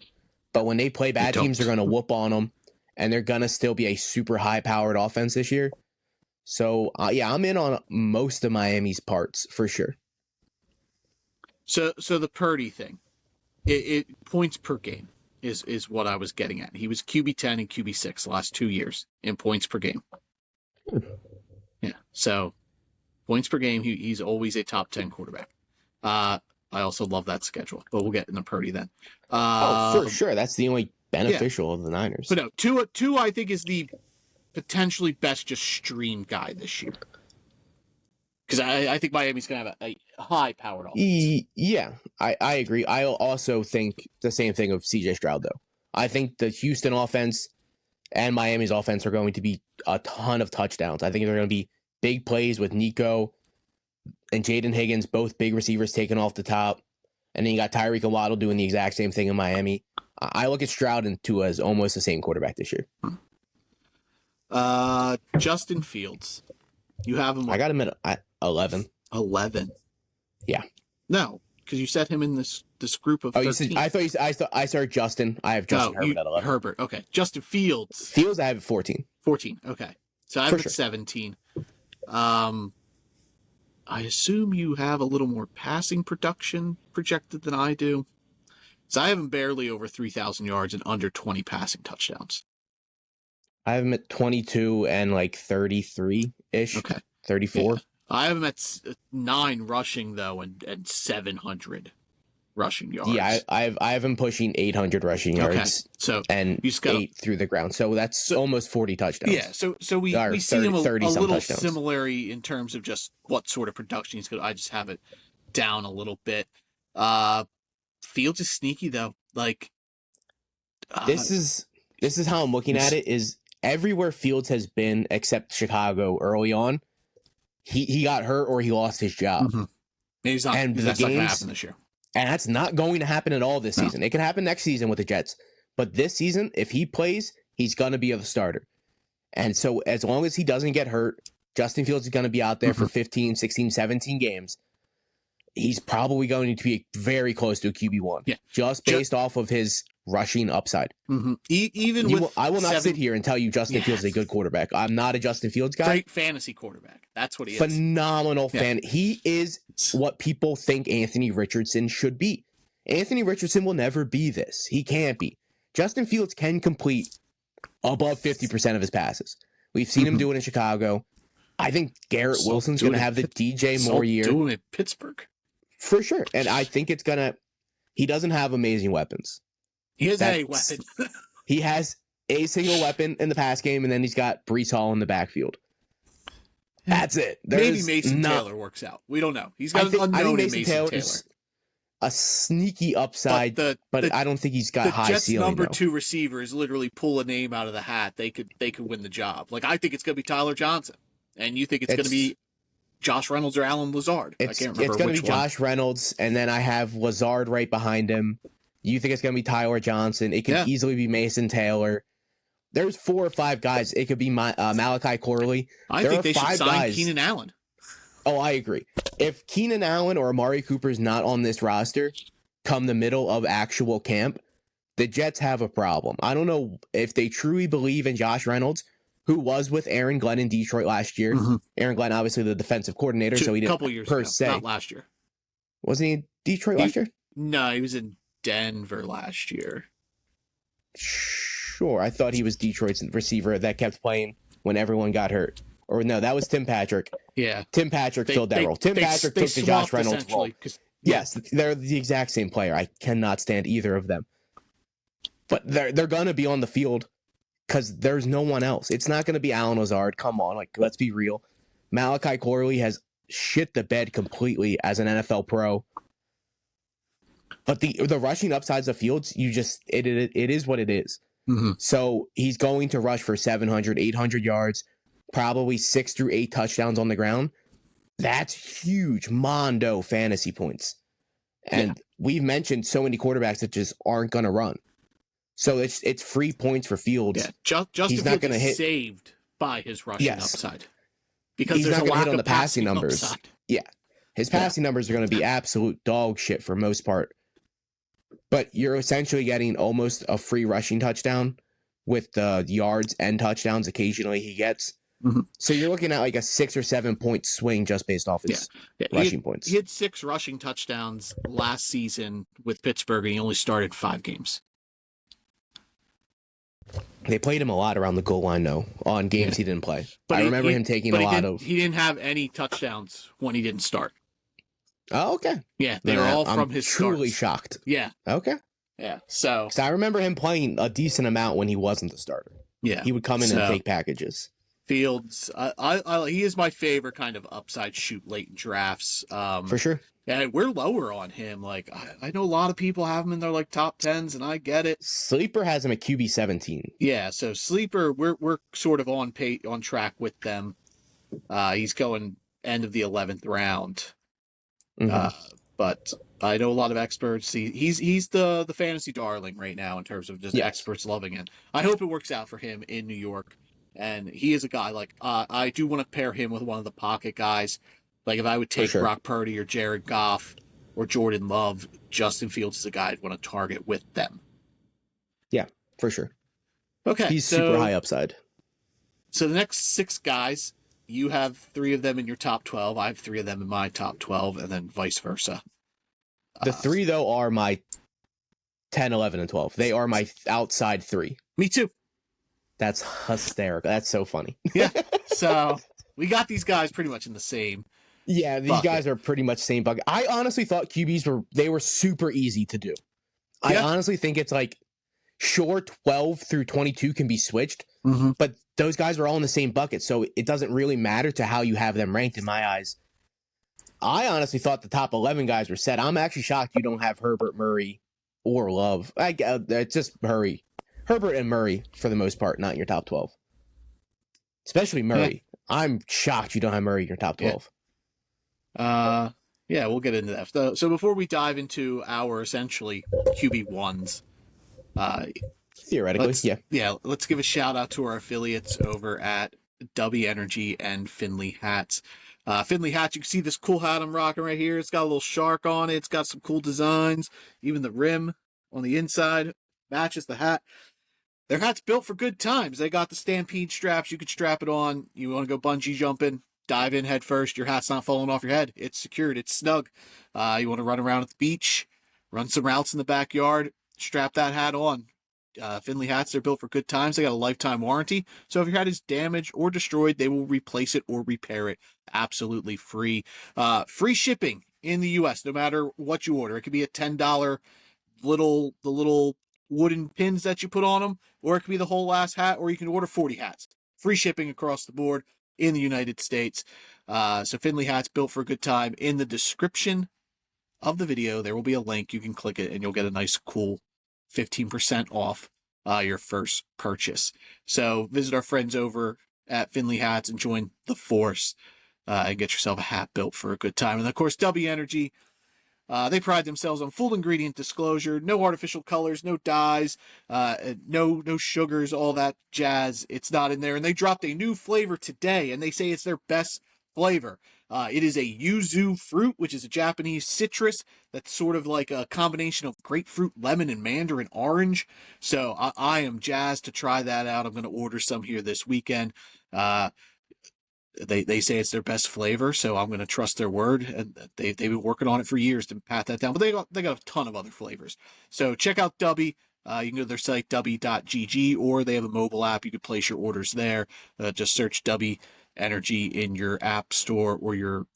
But when they play bad teams, they're going to whoop on them. And they're going to still be a super high-powered offense this year. So, I'm in on most of Miami's parts, for sure. So the Purdy thing, it points per game is what I was getting at. He was QB 10 and QB 6 the last 2 years in points per game. Yeah, so points per game, he's always a top 10 quarterback. I also love that schedule, but we'll get into Purdy then. For sure. That's the only beneficial of the Niners. But no, Tua I think is the potentially best just stream guy this year. Because I think Miami's going to have a high-powered offense. Yeah, I agree. I also think the same thing of C.J. Stroud, though. I think the Houston offense and Miami's offense are going to be a ton of touchdowns. I think they're going to be big plays with Nico and Jaden Higgins, both big receivers taking off the top. And then you got Tyreek and Waddle doing the exact same thing in Miami. I look at Stroud and Tua as almost the same quarterback this year. Justin Fields. You have him. I got him at 11. 11. Yeah. No, because you set him in this group of 13. I started Justin. I have Justin Herbert at 11. Herbert. Okay. Justin Fields. Fields, I have at 14. 14. Okay. So I have at 17. I assume you have a little more passing production projected than I do. So I have him barely over 3,000 yards and under 20 passing touchdowns. I have him at 22 and like 33-ish. Okay. 34. Yeah. I have him at 9 rushing, though, and 700 rushing yards. Yeah, I have him pushing 800 rushing yards. Okay. So and you just got 8 through the ground. So that's almost 40 touchdowns. Yeah, so we see him a little similar in terms of just what sort of production he's going to. I just have it down a little bit. Fields is sneaky, though. Like this is how I'm looking at it, is everywhere Fields has been except Chicago early on, he got hurt or he lost his job. Mm-hmm. That's not going to happen this year. And that's not going to happen at all this season. It can happen next season with the Jets. But this season, if he plays, he's going to be the starter. And so as long as he doesn't get hurt, Justin Fields is going to be out there for 15, 16, 17 games. He's probably going to be very close to a QB1. Yeah. Just based off of his rushing upside. Mm-hmm. I will not sit here and tell you Justin Fields is a good quarterback. I'm not a Justin Fields guy. Great fantasy quarterback. That's what he is. Phenomenal fan. He is what people think Anthony Richardson should be. Anthony Richardson will never be this. He can't be. Justin Fields can complete above 50% of his passes. We've seen him do it in Chicago. I think Garrett Wilson's going to have the DJ Moore year. Doing it in Pittsburgh. For sure. And I think it's going to... He doesn't have amazing weapons. He has a weapon. He has a single weapon in the pass game, and then he's got Breece Hall in the backfield. That's it. Maybe Mason Taylor works out. We don't know. He's got an unknown in Mason Taylor. A sneaky upside, but I don't think he's got high Jets ceiling. Number 2 receiver is literally pull a name out of the hat. They could win the job. Like, I think it's going to be Tyler Johnson, and you think it's going to be Josh Reynolds or Alan Lazard. I can't remember It's going to be one. Josh Reynolds, and then I have Lazard right behind him. You think it's going to be Tyler Johnson. It could easily be Mason Taylor. There's 4 or 5 guys. It could be Malachi Corley. I think they should sign Keenan Allen. Oh, I agree. If Keenan Allen or Amari Cooper is not on this roster come the middle of actual camp, the Jets have a problem. I don't know if they truly believe in Josh Reynolds, who was with Aaron Glenn in Detroit last year. Mm-hmm. Aaron Glenn, obviously the defensive coordinator, so he didn't a couple years ago, not last year. Wasn't he in Detroit last year? No, he was in Denver last year. Sure. I thought he was Detroit's receiver that kept playing when everyone got hurt. Or no, that was Tim Patrick. Yeah. Tim Patrick filled that role. Tim Patrick took the Josh Reynolds role. Yes, they're the exact same player. I cannot stand either of them. But they're going to be on the field because there's no one else. It's not going to be Allen Lazard. Come on, like, let's be real. Malachi Corley has shit the bed completely as an NFL pro. But the rushing upsides of Fields, it is what it is. Mm-hmm. So he's going to rush for 700, 800 yards, probably 6 through 8 touchdowns on the ground. That's huge Mondo fantasy points. And we've mentioned so many quarterbacks that just aren't going to run. So it's free points for Fields. Yeah, Justin Fields is hit. Saved by his rushing upside. Because he's there's not a lack hit on of the passing numbers. Upside. Yeah. His passing numbers are going to be absolute dog shit for most part. But you're essentially getting almost a free rushing touchdown with the yards and touchdowns occasionally he gets. Mm-hmm. So you're looking at like a 6 or 7 point swing just based off his rushing points. He had 6 rushing touchdowns last season with Pittsburgh, and he only started 5 games. They played him a lot around the goal line, though, on games he didn't play. But I remember him taking a lot of... He didn't have any touchdowns when he didn't start. Oh, okay. Yeah, they were all from his starts. I'm truly shocked. Yeah. Okay. Yeah, so I remember him playing a decent amount when he wasn't the starter. Yeah. He would come in and take packages. Fields, he is my favorite kind of upside shoot late in drafts. For sure. Yeah, we're lower on him. Like, I know a lot of people have him in their like top 10s, and I get it. Sleeper has him at QB 17. Yeah, so Sleeper, we're sort of on track with them. He's going end of the 11th round. Mm-hmm. But I know a lot of experts. He's the fantasy darling right now in terms of just experts loving him. I hope it works out for him in New York. And he is a guy like I do want to pair him with one of the pocket guys. Like if I would take Brock Purdy or Jared Goff or Jordan Love, Justin Fields is a guy I'd want to target with them. Yeah, for sure. Okay, he's super high upside. So the next 6 guys, you have 3 of them in your top 12. I have 3 of them in my top 12, and then vice versa. The 3 though are my 10, 11, and 12. They are my outside 3. Me too. That's hysterical. That's so funny. Yeah. So we got these guys pretty much in the same. Yeah, these guys are pretty much same bucket. I honestly thought QBs were super easy to do. I honestly think it's like, sure, 12 through 22 can be switched, but those guys are all in the same bucket, so it doesn't really matter to how you have them ranked in my eyes. I honestly thought the top 11 guys were set. I'm actually shocked you don't have Herbert, Murray, or Love. It's just Herbert and Murray for the most part, not in your top 12. Especially Murray. Yeah. I'm shocked you don't have Murray in your top 12. Yeah, we'll get into that. So before we dive into our essentially QB1s, theoretically, let's give a shout out to our affiliates over at W Energy and Finley Hats. Finley Hats, you can see this cool hat I'm rocking right here. It's got a little shark on it. It's got some cool designs. Even the rim on the inside matches the hat. Their hat's built for good times. They got the Stampede straps. You can strap it on. You want to go bungee jumping, dive in head first. Your hat's not falling off your head. It's secured. It's snug. You want to run around at the beach, run some routes in the backyard, strap that hat on. Finley hats, they're built for good times. They got a lifetime warranty. So if your hat is damaged or destroyed, they will replace it or repair it absolutely free. Free shipping in the U.S., no matter what you order. It could be a $10 the little wooden pins that you put on them, or it could be the whole ass hat, or you can order 40 hats. Free shipping across the board in the United States. So Finley hats, built for a good time. In the description of the video, there will be a link. You can click it and you'll get a nice, cool 15% off your first purchase. So visit our friends over at Finley Hats and join the force and get yourself a hat built for a good time. And of course, W Energy, they pride themselves on full ingredient disclosure, no artificial colors, no dyes, no sugars, all that jazz. It's not in there. And they dropped a new flavor today, and they say it's their best flavor. It is a yuzu fruit, which is a Japanese citrus that's sort of like a combination of grapefruit, lemon, and mandarin orange. So I am jazzed to try that out. I'm going to order some here this weekend. they say it's their best flavor, so I'm going to trust their word. And they've been working on it for years to pat that down. But they got a ton of other flavors. So check out Dubby. You can go to their site, dubby.gg, or they have a mobile app. You can place your orders there. Just search Dubby Energy in your app store or your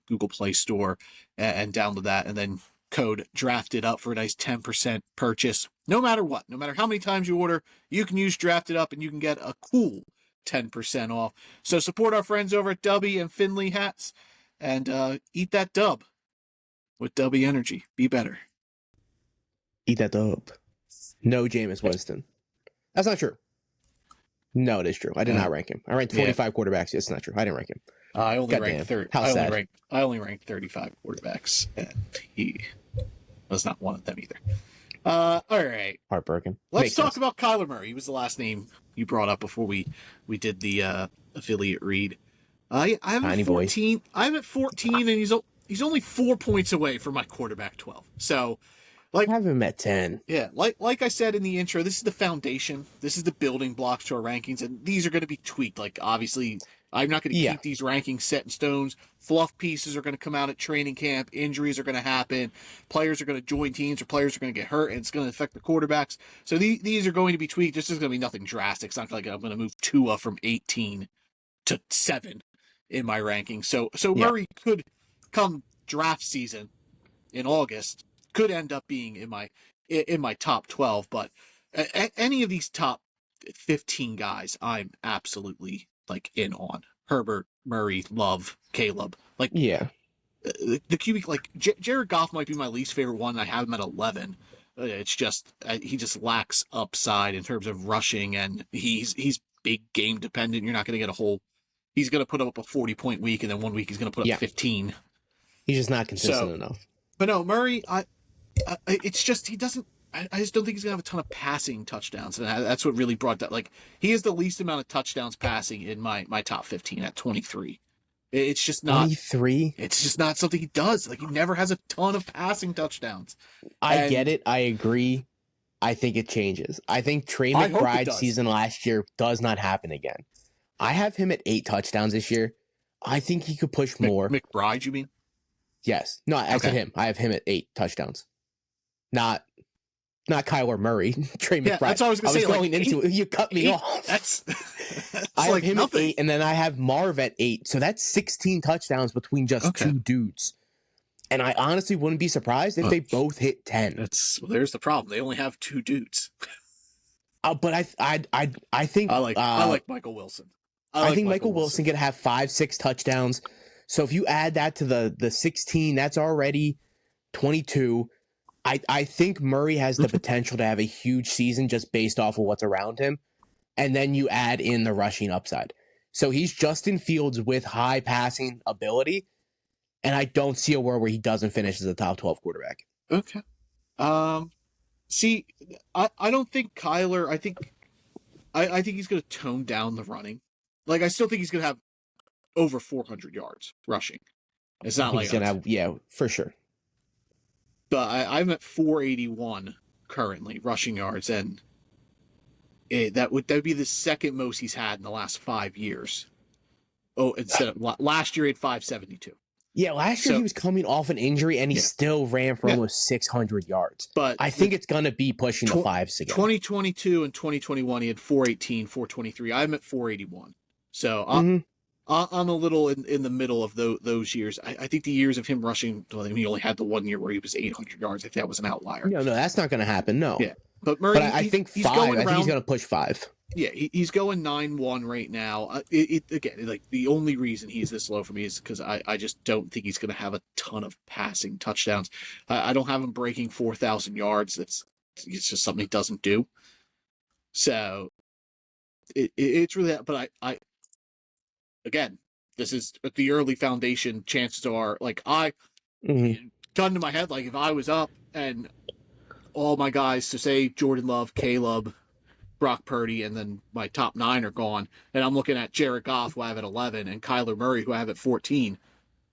Google Play store and download that. And then code drafted up for a nice 10% purchase. No matter what, no matter how many times you order, you can use drafted up and you can get a cool 10% off. So support our friends over at Dubby and Finley Hats and eat that dub with Dubby Energy. Be better. Eat that dub. No Jameis Winston. That's not true. No, it is true. I did not rank him. I ranked 45 quarterbacks. It's not true. I didn't rank him. I only ranked 30. How I only ranked 35 quarterbacks, and he was not one of them either. All right. Heartbroken. Let's talk about Kyler Murray. He was the last name you brought up before we did the affiliate read. I have him 14. I have at 14, and he's only 4 points away from my quarterback 12. So, I have him at 10. Yeah, like I said in the intro, this is the foundation. This is the building blocks to our rankings, and these are going to be tweaked. Like, obviously, I'm not going to keep these rankings set in stones. Fluff pieces are going to come out at training camp. Injuries are going to happen. Players are going to join teams, or players are going to get hurt, and it's going to affect the quarterbacks. So these are going to be tweaked. This is going to be nothing drastic. It's not like I'm going to move Tua from 18 to 7 in my rankings. So Murray could, come draft season in August, could end up being in my top 12, but any of these top 15 guys, I'm absolutely in on. Herbert, Murray, Love, Caleb. The QB, Jared Goff might be my least favorite one. I have him at 11. It's just he just lacks upside in terms of rushing, and he's big game dependent. You're not going to get he's going to put up a 40-point week, and then 1 week he's going to put up 15. He's just not consistent enough. But no, Murray, it's just he doesn't. I just don't think he's gonna have a ton of passing touchdowns, and that's what really brought that. He has the least amount of touchdowns passing in my top 15 at 23. It's just not 23. It's just not something he does. He never has a ton of passing touchdowns. I get it. I agree. I think it changes. I think Trey McBride's season last year does not happen again. I have him at 8 touchdowns this year. I think he could push more. McBride, you mean? Yes. No, I said him. I have him at 8 touchdowns. Not Kyler Murray, Trey McBride. That's what I was going to say. Going into you cut me off. That's I have him at 8, and then I have Marv at 8. So that's 16 touchdowns between just 2 dudes. And I honestly wouldn't be surprised if they both hit 10. There's the problem. They only have 2 dudes. But I think I like Michael Wilson. I think Michael Wilson could have 5-6 touchdowns. So if you add that to the 16, that's already 22. I think Murray has the potential to have a huge season just based off of what's around him. And then you add in the rushing upside. So he's Justin Fields with high passing ability. And I don't see a world where he doesn't finish as a top 12 quarterback. Okay. See, I don't think Kyler, I think he's going to tone down the running. I still think he's going to have over 400 yards rushing. It's not he's going to have, for sure. But I'm at 481 currently rushing yards, and that would be the second most he's had in the last 5 years. Oh, instead of last year he had 572. Yeah, last year he was coming off an injury, and he still ran for almost 600 yards. But I think it's going to be pushing the 5s again. 2022 and 2021, he had 418, 423. I'm at 481. So I'm a little in the middle of those years. I think the years of him rushing, he only had the 1 year where he was 800 yards. I think that was an outlier. No, that's not going to happen. No. Yeah. But Murray, I think 5. I think he's going to push 5. Yeah, he's going 9-1 right now. Again, the only reason he's this low for me is because I just don't think he's going to have a ton of passing touchdowns. I don't have him breaking 4,000 yards. It's just something he doesn't do. So it's really that. But I again, this is the early foundation. Chances are, gun to my head, if I was up and all my guys, so say Jordan Love, Caleb, Brock Purdy, and then my top 9 are gone, and I'm looking at Jared Goff, who I have at 11, and Kyler Murray, who I have at 14,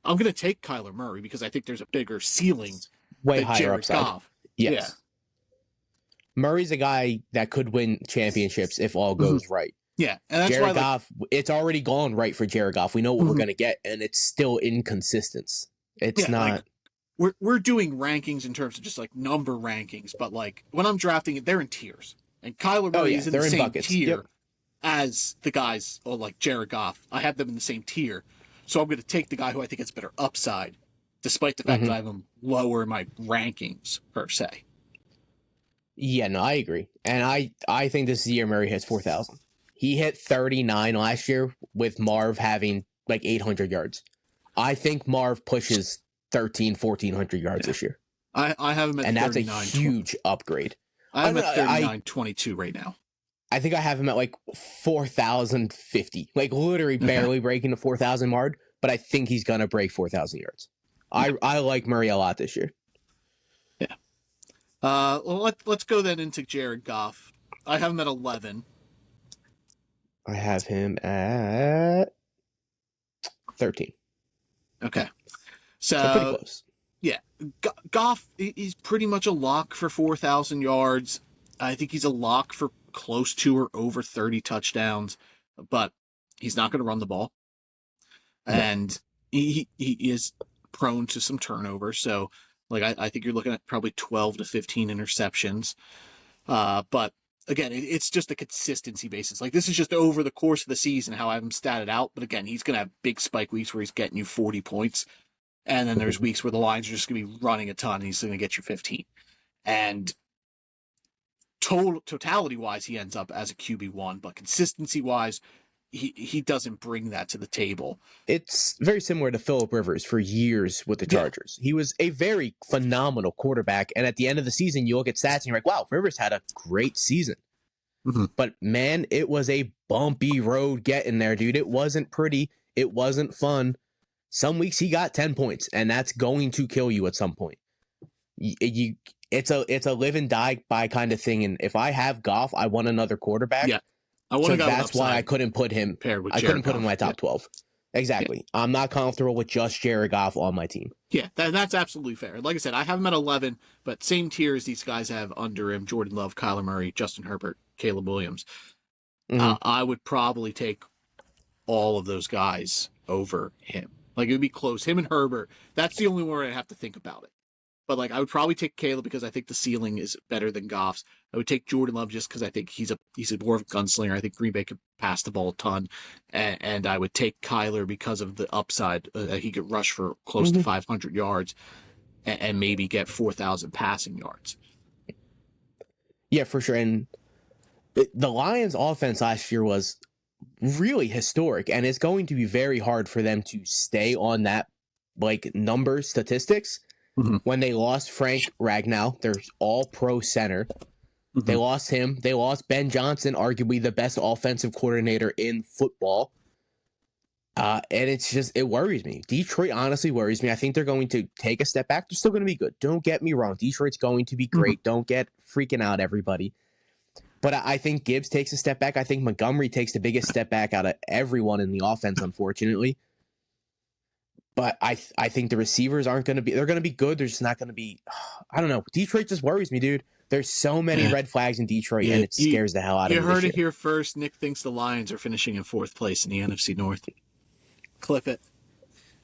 I'm going to take Kyler Murray because I think there's a bigger ceiling way higher Jared upside. Goff. Yes. Yeah. Murray's a guy that could win championships if all goes right. Yeah, and that's why Jared Goff, it's already gone right for Jared Goff. We know what we're going to get, and it's still inconsistent. It's not. We're doing rankings in terms of just like number rankings, but like when I'm drafting it, they're in tiers. And Kyler Murray is in the same tier as the guys, or like Jared Goff. I have them in the same tier. So I'm going to take the guy who I think has better upside, despite the fact that I have him lower in my rankings, per se. Yeah, no, I agree. And I think this is the year Murray hits 4,000. He hit 39 last year with Marv having like 800 yards. I think Marv pushes 1,400 yards this year. I have him at 39. And that's a huge upgrade. I have him at 39.22 right now. I think I have him at like 4,050. Like literally barely breaking the 4,000 mark, but I think he's going to break 4,000 yards. I like Murray a lot this year. Yeah. Well, let's go then into Jared Goff. I have him at 11. I have him at 13. Okay. So pretty close. Yeah. Goff, he's pretty much a lock for 4,000 yards. I think he's a lock for close to or over 30 touchdowns, but he's not going to run the ball. And he is prone to some turnovers. So, like, I think you're looking at probably 12 to 15 interceptions. But again, it's just a consistency basis. Like, this is just over the course of the season how I have him statted out. But again, he's going to have big spike weeks where he's getting you 40 points. And then there's weeks where the Lions are just going to be running a ton and he's going to get you 15. And totality-wise, he ends up as a QB1. But consistency-wise, he doesn't bring that to the table. It's very similar to Phillip Rivers for years with the Chargers. He was a very phenomenal quarterback. And at the end of the season, you look at stats and you're like, wow, Rivers had a great season. But man, it was a bumpy road getting there, dude. It wasn't pretty. It wasn't fun. Some weeks he got 10 points, and that's going to kill you at some point. It's a live and die by kind of thing. And if I have Goff, I want another quarterback. Yeah, I want to go. That's why I couldn't put him. I couldn't put him in my top 12. Exactly. Yeah. I'm not comfortable with just Jared Goff on my team. Yeah, that's absolutely fair. Like I said, I have him at 11, but same tier as these guys have under him: Jordan Love, Kyler Murray, Justin Herbert, Caleb Williams. I would probably take all of those guys over him. Like, it would be close. Him and Herbert, that's the only one I have to think about it. But, like, I would probably take Caleb because I think the ceiling is better than Goff's. I would take Jordan Love just because I think he's more of a gunslinger. I think Green Bay could pass the ball a ton. And I would take Kyler because of the upside. He could rush for close to 500 yards and maybe get 4,000 passing yards. Yeah, for sure. And the Lions' offense last year was really historic, and it's going to be very hard for them to stay on that like number statistics. When they lost Frank Ragnow, their all-pro center, they lost him. They lost Ben Johnson, arguably the best offensive coordinator in football. And it worries me. Detroit honestly worries me. I think they're going to take a step back. They're still going to be good. Don't get me wrong. Detroit's going to be great. Don't get freaking out, everybody. But I think Gibbs takes a step back. I think Montgomery takes the biggest step back out of everyone in the offense, unfortunately. But I think the receivers aren't going to be – they're going to be good. They're just not going to be – I don't know. Detroit just worries me, dude. There's so many red flags in Detroit, and it scares the hell out of me. You heard it here first. Nick thinks the Lions are finishing in 4th place in the NFC North. Clip it.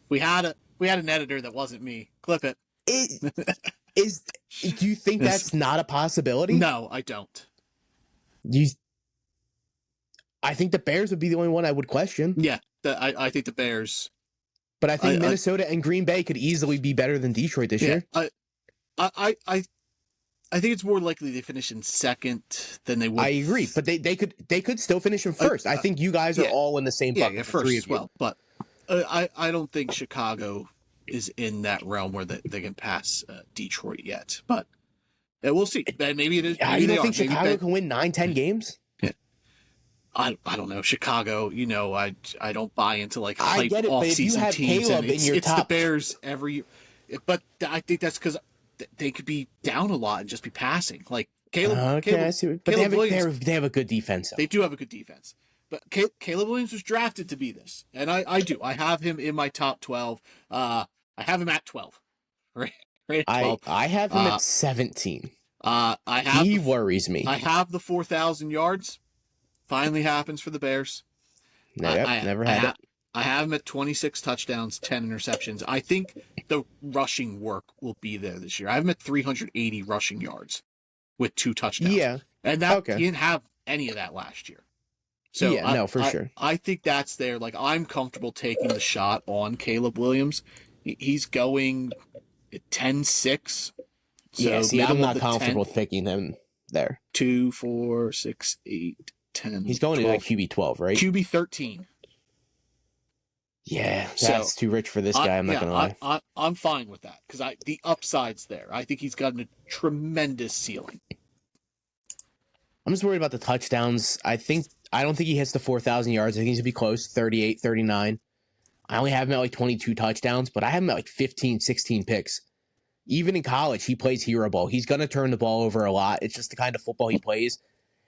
We had an editor that wasn't me. Clip it. Do you think that's not a possibility? No, I don't. I think the Bears would be the only one I would question. Yeah, I think the Bears. But I think Minnesota and Green Bay could easily be better than Detroit this year. I think it's more likely they finish in 2nd than they would. I agree, but they could still finish in 1st. I think you guys are all in the same bucket. Yeah, first as well. But I don't think Chicago is in that realm where they can pass Detroit yet. But we'll see. Maybe it is. Maybe you don't think Chicago can win 9-10 games? Yeah. I don't know. Chicago, I don't buy into like hype off-season teams. Caleb in your top, the Bears every year. But I think that's because they could be down a lot and just be passing. Like Caleb. I see. But they have a good defense. They do have a good defense. But Caleb Williams was drafted to be this, and I do. I have him in my top 12. I have him at 12. Right at 12. I have him at 17. He worries me. I have the 4,000 yards. Finally happens for the Bears. Never had it. I have him at 26 touchdowns, 10 interceptions. I think the rushing work will be there this year. I have him at 380 rushing yards with 2 touchdowns. Yeah. And he didn't have any of that last year. So yeah, for sure. I think that's there. Like, I'm comfortable taking the shot on Caleb Williams. He's going 10-6. So yeah, see, I'm not comfortable 10th. Picking him there. 2, 4, 6, 8, 10. He's going 12. To like QB 12, right? QB 13. Yeah, that's too rich for this guy. I'm not gonna lie. I'm fine with that because the upside's there. I think he's got a tremendous ceiling. I'm just worried about the touchdowns. I don't think he hits the 4,000 yards. I think he's gonna be close, 38, 39. I only have him at like 22 touchdowns, but I have him at like 15, 16 picks. Even in college, he plays hero ball. He's gonna turn the ball over a lot. It's just the kind of football he plays,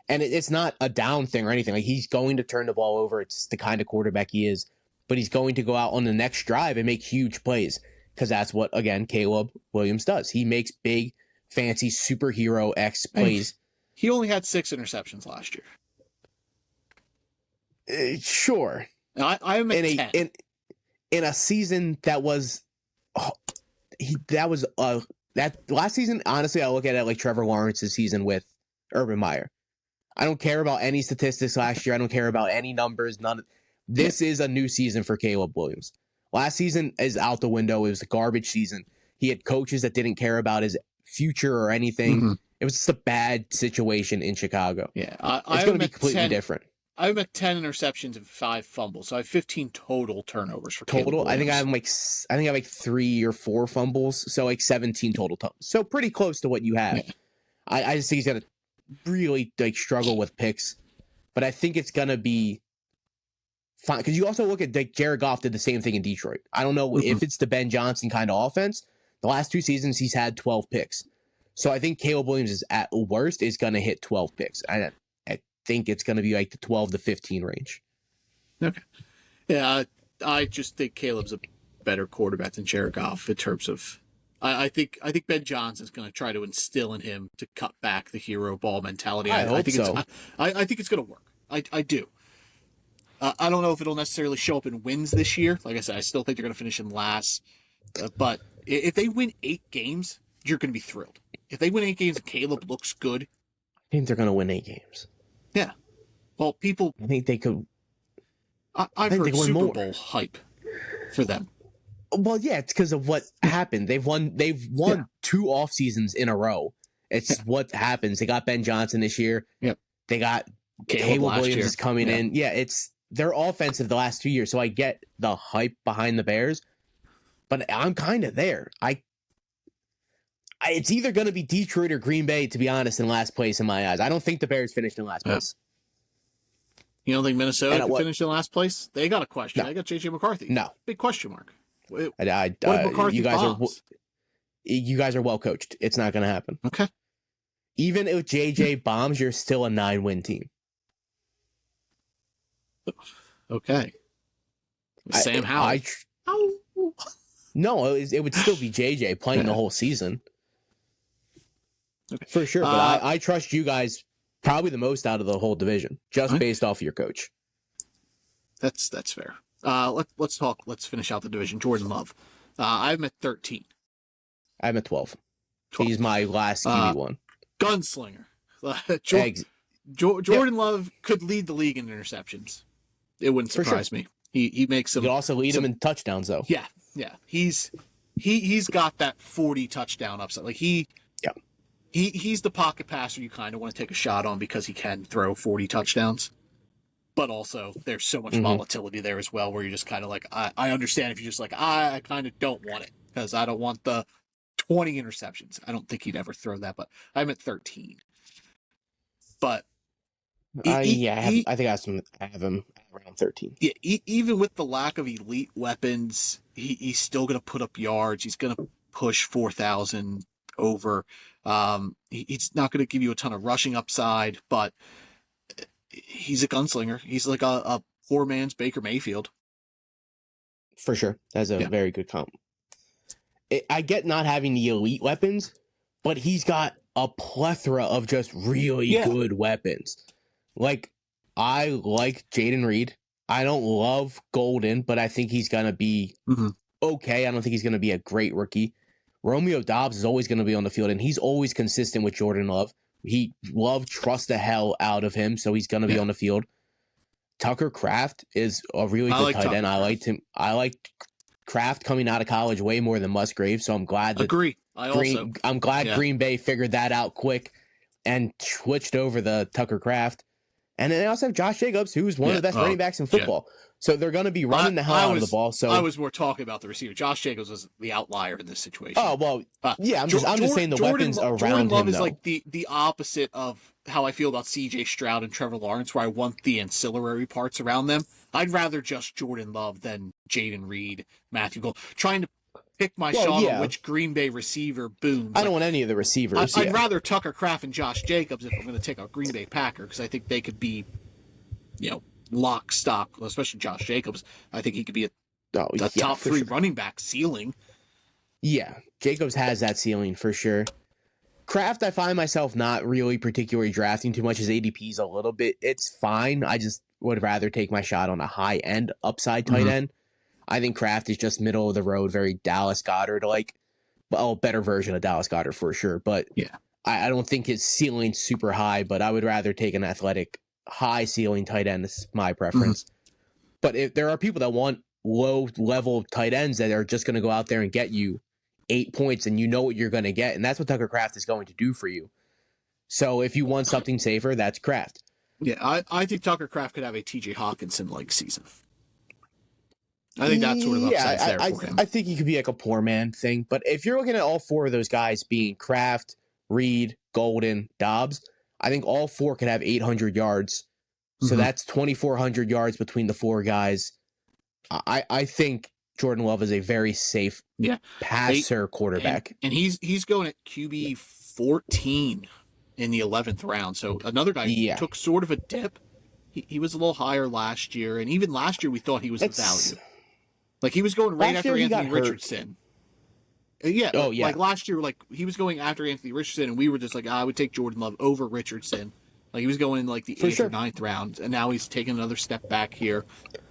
and it's not a down thing or anything. Like, he's going to turn the ball over. It's the kind of quarterback he is. But he's going to go out on the next drive and make huge plays because that's what, again, Caleb Williams does. He makes big, fancy superhero X plays. He only had 6 interceptions last year. Sure. I am at 10. In a season that was that last season. Honestly, I look at it like Trevor Lawrence's season with Urban Meyer. I don't care about any statistics last year. I don't care about any numbers. None. This is a new season for Caleb Williams. Last season is out the window. It was a garbage season. He had coaches that didn't care about his future or anything. Mm-hmm. It was just a bad situation in Chicago. Yeah, it's going to be completely different. I'm at 10 interceptions and 5 fumbles, so I have 15 total turnovers for total. Caleb Williams. I think I have like 3 or 4 fumbles, so like 17 total. So pretty close to what you have. Yeah. I just think he's going to really like struggle with picks, but I think it's going to be fine, because you also look at like Jared Goff did the same thing in Detroit. I don't know if it's the Ben Johnson kind of offense. The last 2 seasons he's had 12 picks. So I think Caleb Williams is at worst is going to hit 12 picks. I think it's going to be like the 12 to 15 range. Okay. Yeah, I just think Caleb's a better quarterback than Jared Goff in terms of I think Ben Johnson's going to try to instill in him to cut back the hero ball mentality. I think so. I think it's going to work. I do. I don't know if it'll necessarily show up in wins this year. Like I said, I still think they're going to finish in last. But if they win 8 games, you're going to be thrilled. If they win 8 games and Caleb looks good, I think they're going to win 8 games. Yeah. Well, I think they could. I've heard Super Bowl hype for them. Well, yeah, it's because of what happened. They've won 2 off seasons in a row. It's what happens. They got Ben Johnson this year. Yep. They got Caleb Williams is coming in. Yeah, it's they're offensive the last 2 years, so I get the hype behind the Bears. But I'm kind of there. It's either going to be Detroit or Green Bay, to be honest, in last place in my eyes. I don't think the Bears finished in last place. You don't think Minnesota can finish in last place? They got a question. No. I got J.J. McCarthy. No. Big question mark. What if McCarthy you guys are well coached. It's not going to happen. Okay. Even if JJ bombs, you're still a 9-win team. Okay. Sam Howell. No, it would still be JJ playing the whole season. Okay. For sure. But I trust you guys probably the most out of the whole division, just based off of your coach. That's fair. Let's finish out the division. Jordan Love. I'm at 13. I'm at 12. He's my last QB1. Gunslinger. Jordan Love could lead the league in interceptions. It wouldn't surprise me. He makes some. You could also lead him in touchdowns, though. Yeah. He's got that 40 touchdown upside. Like he's the pocket passer you kind of want to take a shot on because he can throw 40 touchdowns. But also, there's so much volatility there as well, where you're just kind of like, I understand if you're just like, I kind of don't want it because I don't want the 20 interceptions. I don't think he'd ever throw that, but I'm at 13. But I think I have him around 13. Yeah, even with the lack of elite weapons, he's still going to put up yards. He's going to push 4,000 over. He's not going to give you a ton of rushing upside, but he's a gunslinger. He's like a poor man's Baker Mayfield. For sure. That's a very good comp. I get not having the elite weapons, but he's got a plethora of just really good weapons. Like, I like Jaden Reed. I don't love Golden, but I think he's going to be okay. I don't think he's going to be a great rookie. Romeo Dobbs is always going to be on the field, and he's always consistent with Jordan Love. Love trusts the hell out of him, so he's going to be on the field. Tucker Kraft is a really good tight end. I liked him. I liked Kraft coming out of college way more than Musgrave, so I'm glad that I'm glad Green Bay figured that out quick and switched over the Tucker Kraft. And then they also have Josh Jacobs, who's one of the best running backs in football. Yeah. So they're going to be running the hell out of the ball. So I was more talking about the receiver. Josh Jacobs was the outlier in this situation. Oh, well, yeah, I'm just saying the weapons around Jordan Love him, is like the opposite of how I feel about C.J. Stroud and Trevor Lawrence, where I want the ancillary parts around them. I'd rather just Jordan Love than Jaden Reed, Matthew Gold. Trying to pick my shot on which Green Bay receiver booms. I don't want any of the receivers. I'd rather Tucker Kraft and Josh Jacobs if I'm going to take a Green Bay Packer, because I think they could be, lock, stock, especially Josh Jacobs. I think he could be a top 3 running back ceiling. Yeah, Jacobs has that ceiling for sure. Kraft, I find myself not really particularly drafting too much. His ADP's a little bit. It's fine. I just would rather take my shot on a high-end upside tight end. I think Kraft is just middle of the road, very Dallas Goedert-like. Well, better version of Dallas Goedert for sure. But I don't think his ceiling's super high, but I would rather take an athletic, high-ceiling tight end. This is my preference. But if there are people that want low-level tight ends that are just going to go out there and get you 8 points and you know what you're going to get, and that's what Tucker Kraft is going to do for you. So if you want something safer, that's Kraft. Yeah, I think Tucker Kraft could have a TJ Hawkinson-like season. I think that sort of upside's there for him. I think he could be like a poor man thing. But if you're looking at all 4 of those guys being Kraft, Reed, Golden, Dobbs, I think all 4 could have 800 yards. So that's 2,400 yards between the 4 guys. I think Jordan Love is a very safe passer quarterback. And he's going at QB 14 in the 11th round. So another guy took sort of a dip. He was a little higher last year. And even last year we thought he was a value. Like, he was going right after Anthony Richardson. Yeah. Oh, yeah. Like, last year, like, he was going after Anthony Richardson, and we were just like, I would take Jordan Love over Richardson. Like, he was going in, like, the 8th or 9th round, and now he's taking another step back here,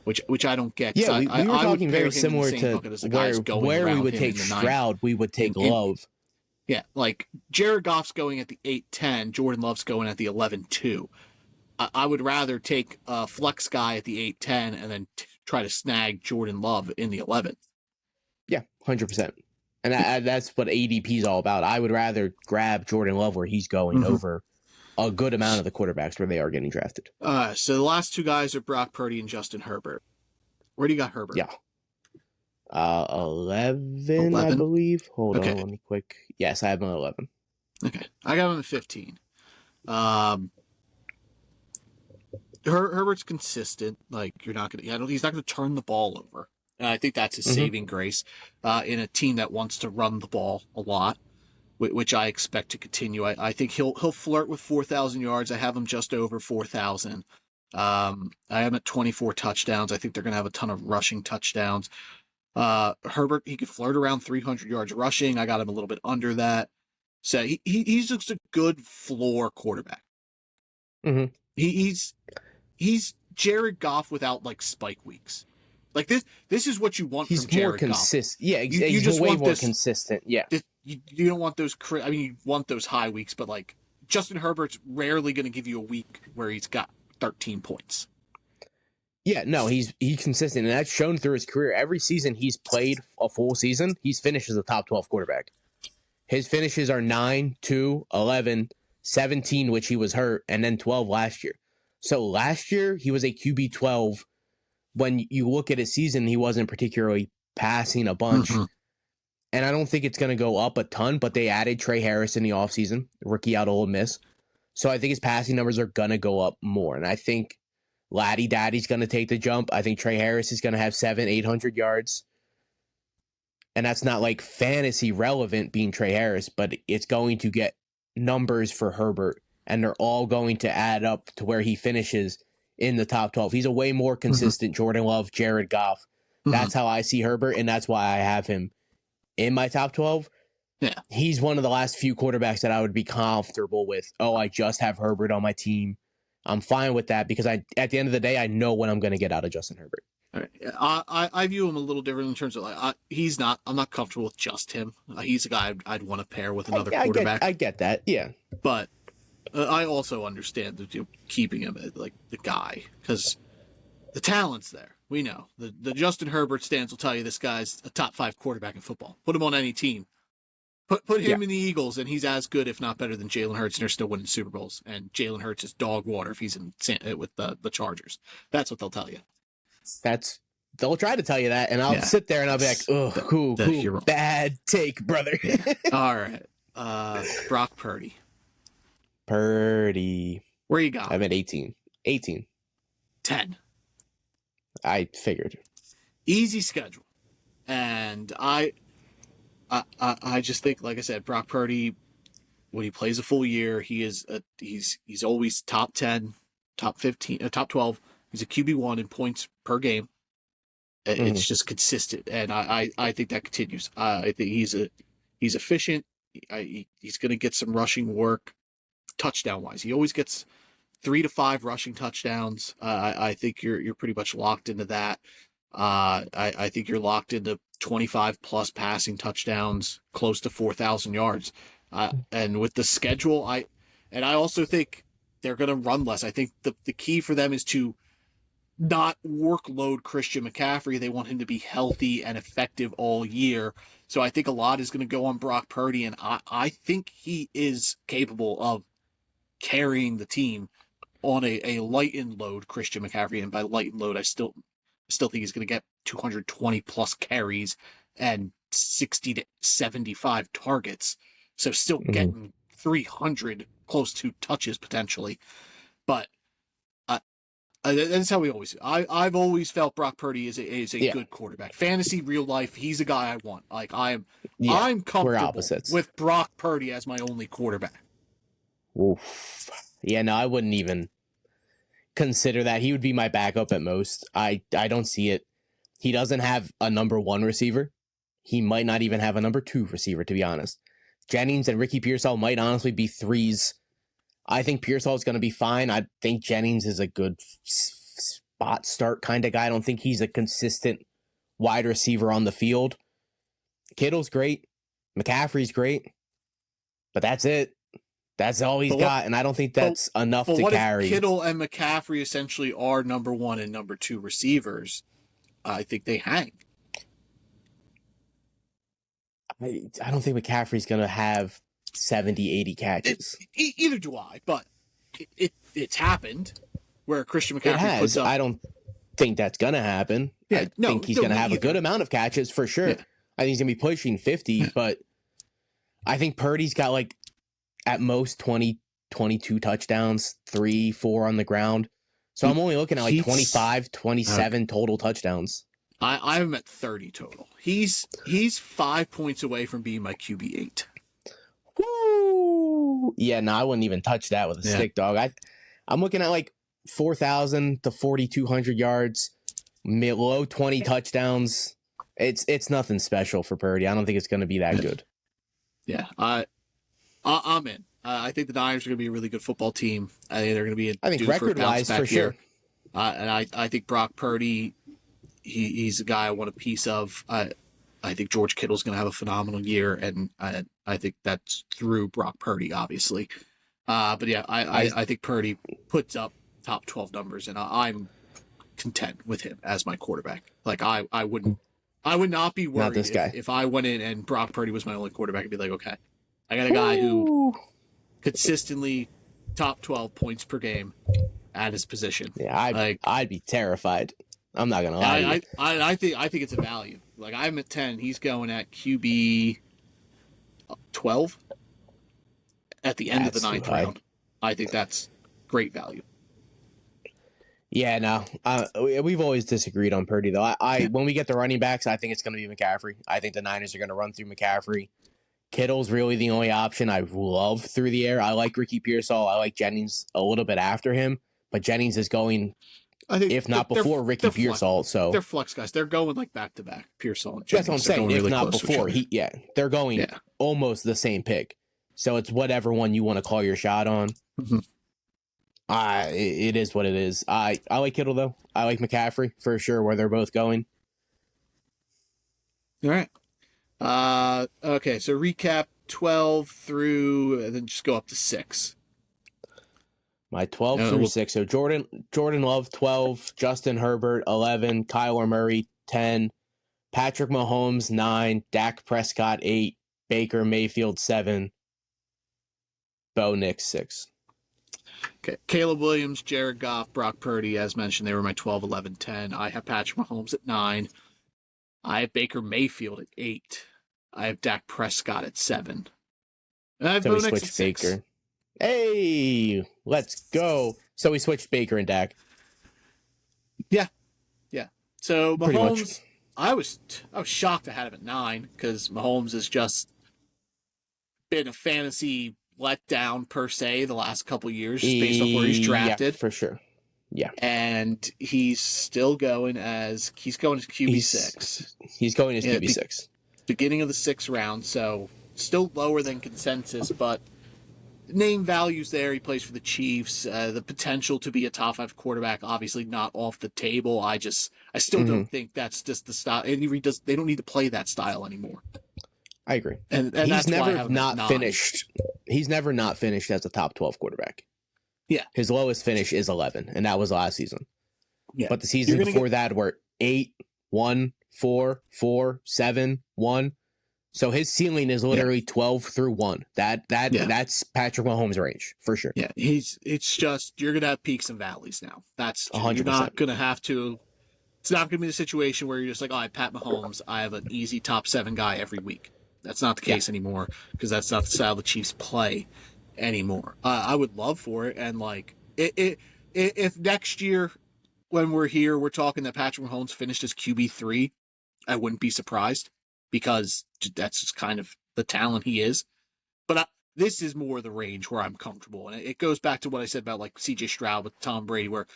which I don't get. Yeah, we were talking very similar to where we would take Stroud, we would take Love. Yeah, like, Jared Goff's going at the 8-10, Jordan Love's going at the 11-2. I would rather take a flex guy at the 8-10 and then try to snag Jordan Love in the 11th. Yeah, 100%. And that's what ADP is all about. I would rather grab Jordan Love where he's going over a good amount of the quarterbacks where they are getting drafted. So the last 2 guys are Brock Purdy and Justin Herbert. Where do you got Herbert? Yeah. 11, I believe. Hold on, let me quick. Yes, I have him at 11. Okay. I got him at 15. Herbert's consistent. Like, he's not going to turn the ball over. And I think that's his saving grace in a team that wants to run the ball a lot, which I expect to continue. I think he'll flirt with 4,000 yards. I have him just over 4,000. I have him at 24 touchdowns. I think they're going to have a ton of rushing touchdowns. Herbert, he could flirt around 300 yards rushing. I got him a little bit under that. So he's just a good floor quarterback. He's Jared Goff without, like, spike weeks. Like, this is what you want from Jared Goff. He's more consistent. Yeah, he's just way more consistent. Yeah. You don't want those you want those high weeks, but, like, Justin Herbert's rarely going to give you a week where he's got 13 points. Yeah, no, he's consistent, and that's shown through his career. Every season he's played a full season, he's finished as a top 12 quarterback. His finishes are 9, 2, 11, 17, which he was hurt, and then 12 last year. So last year, he was a QB 12. When you look at his season, he wasn't particularly passing a bunch. And I don't think it's going to go up a ton, but they added Trey Harris in the offseason, rookie out of Ole Miss. So I think his passing numbers are going to go up more. And I think Laddie Daddy's going to take the jump. I think Trey Harris is going to have 700-800 yards. And that's not like fantasy relevant being Trey Harris, but it's going to get numbers for Herbert. And they're all going to add up to where he finishes in the top 12. He's a way more consistent Jordan Love, Jared Goff. That's how I see Herbert, and that's why I have him in my top 12. Yeah. He's one of the last few quarterbacks that I would be comfortable with. Oh, I just have Herbert on my team. I'm fine with that because at the end of the day, I know what I'm going to get out of Justin Herbert. All right. I view him a little different in terms of I'm not comfortable with just him. He's a guy I'd want to pair with another quarterback. I get that, yeah. But I also understand that keeping him like the guy because the talent's there. We know the Justin Herbert stands will tell you this guy's a top 5 quarterback in football. Put him on any team. Put him in the Eagles, and he's as good, if not better, than Jalen Hurts, and they're still winning Super Bowls. And Jalen Hurts is dog water if he's with the Chargers. That's what they'll tell you. They'll try to tell you that, and I'll sit there and I'll be like, "Oh, cool, bad take, brother." All right, Brock Purdy. Where you got? I'm at 18. 10. I figured. Easy schedule, and I just think, like I said, Brock Purdy, when he plays a full year, he's always top 10, top 15, top 12. He's a QB1 in points per game. It's just consistent, and I think that continues. I think he's efficient. He's going to get some rushing work, touchdown wise. He always gets 3 to 5 rushing touchdowns. I think you're pretty much locked into that. I think you're locked into 25 plus passing touchdowns, close to 4,000 yards. And with the schedule, I also think they're going to run less. I think the key for them is to not workload Christian McCaffrey. They want him to be healthy and effective all year. So I think a lot is going to go on Brock Purdy, and I think he is capable of carrying the team on a light and load Christian McCaffrey. And by light and load, I still think he's going to get 220 plus carries and 60 to 75 targets. So still getting 300 close to touches potentially. But that's how we always do. I've always felt Brock Purdy is a good quarterback. Fantasy, real life, he's a guy I want. Like I'm comfortable with Brock Purdy as my only quarterback. Oof. Yeah, no, I wouldn't even consider that. He would be my backup at most. I don't see it. He doesn't have a number 1 receiver. He might not even have a number 2 receiver, to be honest. Jennings and Ricky Pearsall might honestly be 3s. I think Pearsall is going to be fine. I think Jennings is a good spot start kind of guy. I don't think he's a consistent wide receiver on the field. Kittle's great. McCaffrey's great. But that's it. That's all he's got, and I don't think that's enough to carry. If Kittle and McCaffrey essentially are number 1 and number 2 receivers, I think they hang. I don't think McCaffrey's going to have 70, 80 catches. Either do I, but it's happened where Christian McCaffrey puts up. I don't think that's going to happen. I think he's going to have a good amount of catches for sure. Yeah. I think he's going to be pushing 50, but I think Purdy's got like at most 20, 22 touchdowns, 3, 4 on the ground. So I'm only looking at like 25, 27 total touchdowns. I'm at 30 total. He's 5 points away from being my QB8. Woo! Yeah, no, I wouldn't even touch that with a stick, dog. I'm looking at like 4,000 to 4,200 yards, low 20 touchdowns. It's nothing special for Purdy. I don't think it's going to be that good. Yeah, I'm in. I think the Niners are going to be a really good football team. I think they're going to be record-wise for sure. And I think Brock Purdy, he's a guy I want a piece of. I think George Kittle's going to have a phenomenal year, and I think that's through Brock Purdy, obviously. But yeah, I think Purdy puts up top 12 numbers, and I'm content with him as my quarterback. Like I would not be worried if I went in and Brock Purdy was my only quarterback. I'd be like, okay, I got a guy who consistently top 12 points per game at his position. Yeah, I'd be terrified. I'm not gonna lie. I think it's a value. Like I'm at 10, he's going at QB 12 at the end of the 9th round. I think that's great value. Yeah, no, we've always disagreed on Purdy though. When we get the running backs, I think it's going to be McCaffrey. I think the Niners are going to run through McCaffrey. Kittle's really the only option I love through the air. I like Ricky Pearsall. I like Jennings a little bit after him, but Jennings is going, I think, if not before Ricky Pearsall. So they're flex guys. They're going like back to back. Pearsall and That's Jennings. what I'm saying. If really not before, they're going almost the same pick. So it's whatever one you want to call your shot on. Mm-hmm. It is what it is. I like Kittle though. I like McCaffrey for sure. Where they're both going. All right. Okay, so recap 12 through, and then just go up to 6. My 12 through 6. So Jordan Love 12, Justin Herbert 11, Kyler Murray 10, Patrick Mahomes 9, Dak Prescott 8, Baker Mayfield 7, Bo Nix 6. Okay, Caleb Williams, Jared Goff, Brock Purdy, as mentioned, they were my 12, 11, 10. I have Patrick Mahomes at 9. I have Baker Mayfield at 8. I have Dak Prescott at 7. And I have So Bo we Nix switched at 6. Baker. Hey, let's go. So we switched Baker and Dak. Yeah. So Pretty Mahomes, much. I was shocked I had him at 9 because Mahomes has just been a fantasy letdown per se the last couple years, just based off where he's drafted. Yeah, for sure. Yeah. And he's still going as QB6. He's going as QB6. Beginning of the 6th round, so still lower than consensus, but name values there. He plays for the Chiefs. The potential to be a top 5 quarterback, obviously not off the table. I still don't think that's just the style. And they don't need to play that style anymore. I agree. And he's that's never not finished. He's never not finished as a top 12 quarterback. Yeah. His lowest finish is 11, and that was last season. Yeah. But the season before that were 8, 1, 4, 4, 7, 1. So his ceiling is literally 12 through 1. That's Patrick Mahomes' range for sure. Yeah, it's just you're gonna have peaks and valleys now. That's 100%. You're not gonna have to. It's not gonna be the situation where you're just like, oh, I have Pat Mahomes. I have an easy top 7 guy every week. That's not the case anymore because that's not the style the Chiefs play anymore. I would love for it, and like if next year when we're here we're talking that Patrick Mahomes finished as QB3, I wouldn't be surprised because that's just kind of the talent he is. But this is more the range where I'm comfortable, and it goes back to what I said about like C.J. Stroud with Tom Brady, where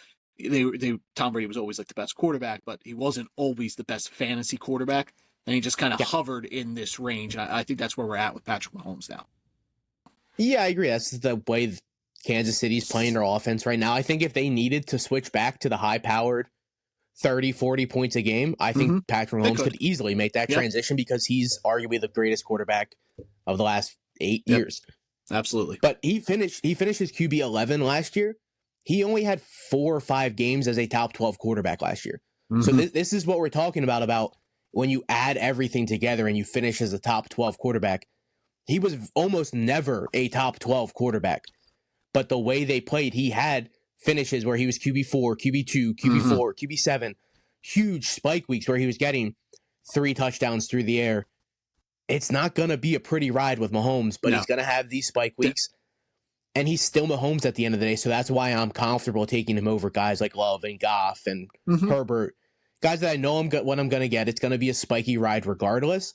Tom Brady was always like the best quarterback, but he wasn't always the best fantasy quarterback, and he just kind of hovered in this range. I think that's where we're at with Patrick Mahomes now. Yeah, I agree. That's the way Kansas City's playing their offense right now. I think if they needed to switch back to the high-powered 30, 40 points a game, I think Patrick Mahomes could easily make that transition because he's arguably the greatest quarterback of the last 8 years. Absolutely. But he finished his QB 11 last year. He only had 4 or 5 games as a top 12 quarterback last year. So this is what we're talking about when you add everything together and you finish as a top 12 quarterback. He was almost never a top 12 quarterback. But the way they played, he had finishes where he was QB4, QB2, QB4, QB7, huge spike weeks where he was getting 3 touchdowns through the air. It's not going to be a pretty ride with Mahomes, but he's going to have these spike weeks. And he's still Mahomes at the end of the day, so that's why I'm comfortable taking him over guys like Love and Goff and Herbert. Guys that I know what I'm going to get. It's going to be a spiky ride regardless,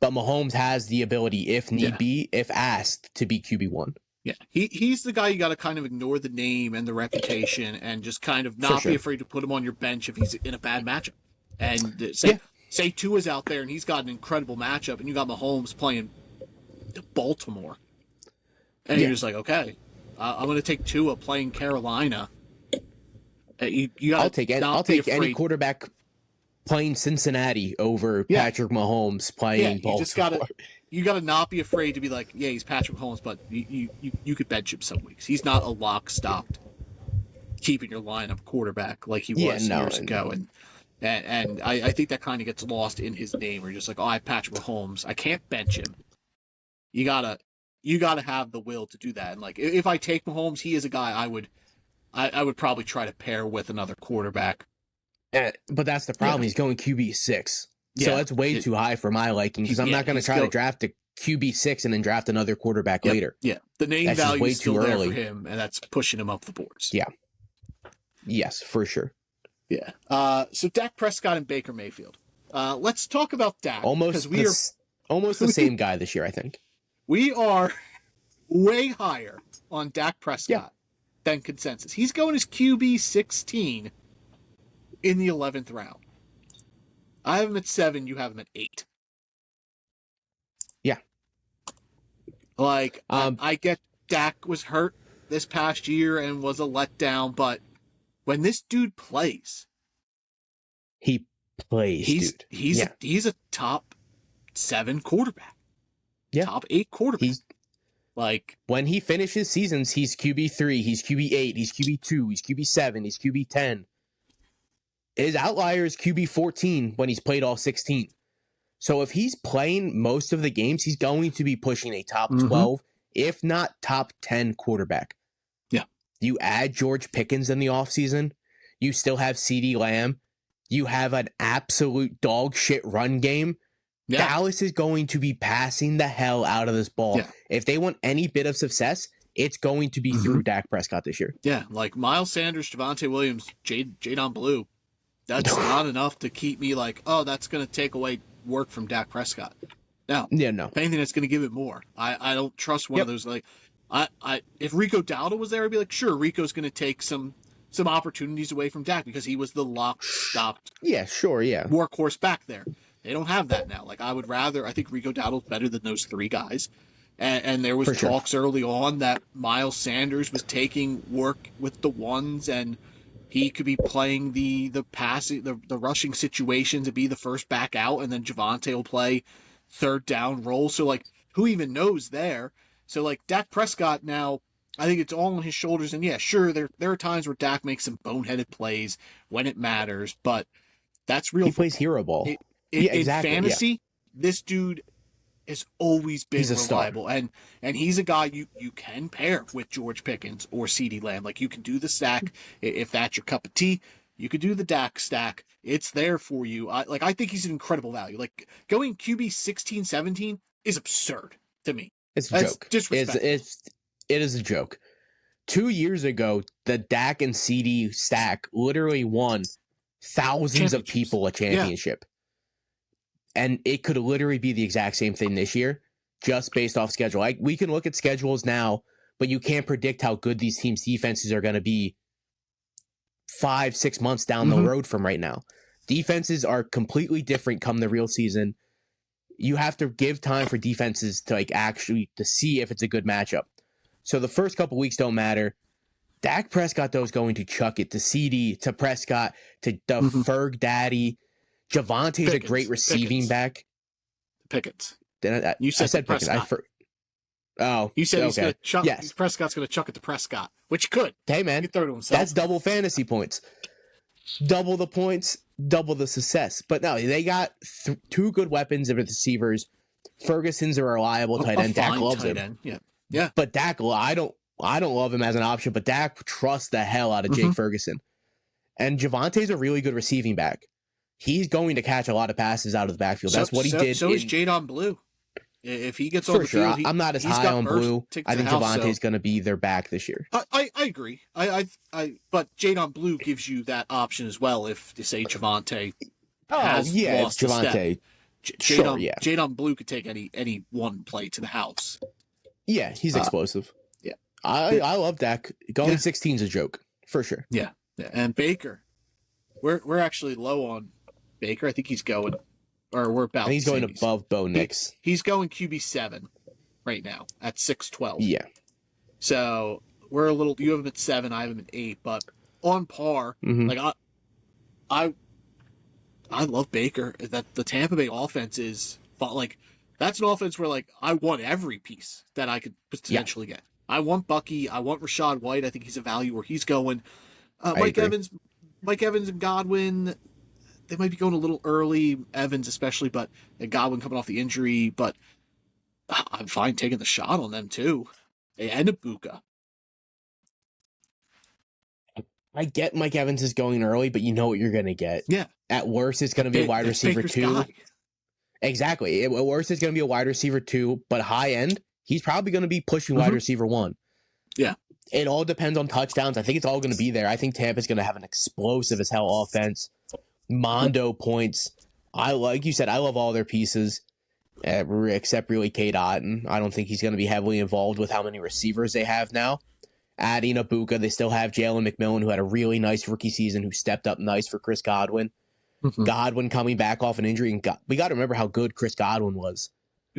but Mahomes has the ability, if need be, if asked, to be QB1. Yeah, he's the guy you got to kind of ignore the name and the reputation and just kind of not be afraid to put him on your bench if he's in a bad matchup. And say Tua's out there and he's got an incredible matchup and you got Mahomes playing Baltimore. And you're just like, okay, I'm going to take Tua playing Carolina. I'll take any quarterback playing Cincinnati over Patrick Mahomes playing Baltimore. You got to not be afraid to be like, yeah, he's Patrick Mahomes, but you could bench him some weeks. He's not a lock stopped keeping your lineup quarterback like he was years ago. And I think that kind of gets lost in his name. Where you're just like, oh, I have Patrick Mahomes. I can't bench him. You gotta have the will to do that. And like, if I take Mahomes, he is a guy I would probably try to pair with another quarterback. But that's the problem. He's going QB6. So that's way too high for my liking because I'm not going to try to draft a QB6 and then draft another quarterback later. Yeah, the name value is still there for him, and that's pushing him up the boards. Yeah. Yes, for sure. Yeah. So Dak Prescott and Baker Mayfield. Let's talk about Dak. Almost the same guy this year, I think. We are way higher on Dak Prescott than consensus. He's going as QB 16 in the 11th round. I have him at 7. You have him at 8. Yeah. Like, I get Dak was hurt this past year and was a letdown, but when this dude plays, he plays, dude. He's a top 7 quarterback. Yeah. Top 8 quarterback. He's like, when he finishes seasons, he's QB3, he's QB8, he's QB2, he's QB7, he's QB10. His outlier is QB14 when he's played all 16. So if he's playing most of the games, he's going to be pushing a top 12, if not top 10 quarterback. Yeah. You add George Pickens in the offseason, you still have CeeDee Lamb, you have an absolute dog shit run game. Yeah. Dallas is going to be passing the hell out of this ball. Yeah. If they want any bit of success, it's going to be through Dak Prescott this year. Yeah, like Miles Sanders, Javonte Williams, Jadon Blue. That's not enough to keep me like, oh, that's going to take away work from Dak Prescott. No. Yeah, no. If anything, that's going to give it more. I don't trust one of those. Like, if Rico Dowdle was there, I'd be like, sure, Rico's going to take some opportunities away from Dak because he was the lock-stopped workhorse back there. They don't have that now. Like, I think Rico Dowdle's better than those 3 guys. And there was talks early on that Miles Sanders was taking work with the ones and he could be playing the passing, the rushing situations to be the first back out, and then Javonte will play third down role. So, like, who even knows there? So, like, Dak Prescott now, I think it's all on his shoulders. And, yeah, sure, there are times where Dak makes some boneheaded plays when it matters, but that's real. He plays hero ball. In fantasy, this dude has always been reliable. And he's a guy you can pair with George Pickens or CeeDee Lamb. Like, you can do the stack if that's your cup of tea. You could do the Dak stack. It's there for you. I think he's an incredible value. Like, going QB 16, 17 is absurd to me. It's a joke. It is a joke. 2 years ago, the Dak and CD stack literally won thousands of people a championship. And it could literally be the exact same thing this year, just based off schedule. Like, we can look at schedules now, but you can't predict how good these teams' defenses are going to be 5-6 months down the road from right now. Defenses are completely different come the real season. You have to give time for defenses to actually to see if it's a good matchup. So the first couple weeks don't matter. Dak Prescott, though, is going to chuck it to CD, to Prescott, to the Ferg Daddy. Javonte's a great receiving back. Pickens. I said Pickens. You said he's going to chuck. Yes. Prescott's going to chuck it to Prescott, which could. Hey, man, throw to himself. That's double fantasy points. Double the points, double the success. But no, they got 2 good weapons of receivers. Ferguson's a reliable tight end. Dak loves him. Yeah. But Dak, I don't love him as an option. But Dak trusts the hell out of Jake Ferguson. And Javonte's a really good receiving back. He's going to catch a lot of passes out of the backfield. That's what he did. So is Jadon Blue. If he gets on the field, I'm not as high on Blue. I think Javonte's going to be their back this year. I agree. But Jadon Blue gives you that option as well. If to say Javonte has lost Javonte. Jadon Blue could take any one play to the house. Yeah, he's explosive. Yeah, I love Dak. Going 16 is a joke for sure. Yeah, and Baker, we're actually low on Baker. I think he's going, or we're about. And he's going above Bo Nix. He's going QB7 right now at 6'12". Yeah. So we're a little. You have him at 7. I have him at 8, but on par. Like I love Baker. That the Tampa Bay offense is like that's an offense where like I want every piece that I could potentially get. I want Bucky. I want Rashad White. I think he's a value where he's going. Mike Evans and Godwin. They might be going a little early, Evans especially, but Godwin coming off the injury. But I'm fine taking the shot on them too. And Ibuka. I get Mike Evans is going early, but you know what you're going to get. Yeah. At worst, it's going to be a wide receiver Baker's 2. guy. Exactly. At worst, it's going to be a wide receiver 2, but high end, he's probably going to be pushing wide receiver 1. Yeah. It all depends on touchdowns. I think it's all going to be there. I think Tampa's going to have an explosive as hell offense. Mondo points. Like you said, I love all their pieces, except really K-Dot. And I don't think he's going to be heavily involved with how many receivers they have now. Adding Ibuka, they still have Jalen McMillan, who had a really nice rookie season, who stepped up nice for Chris Godwin. Godwin coming back off an injury. And we got to remember how good Chris Godwin was.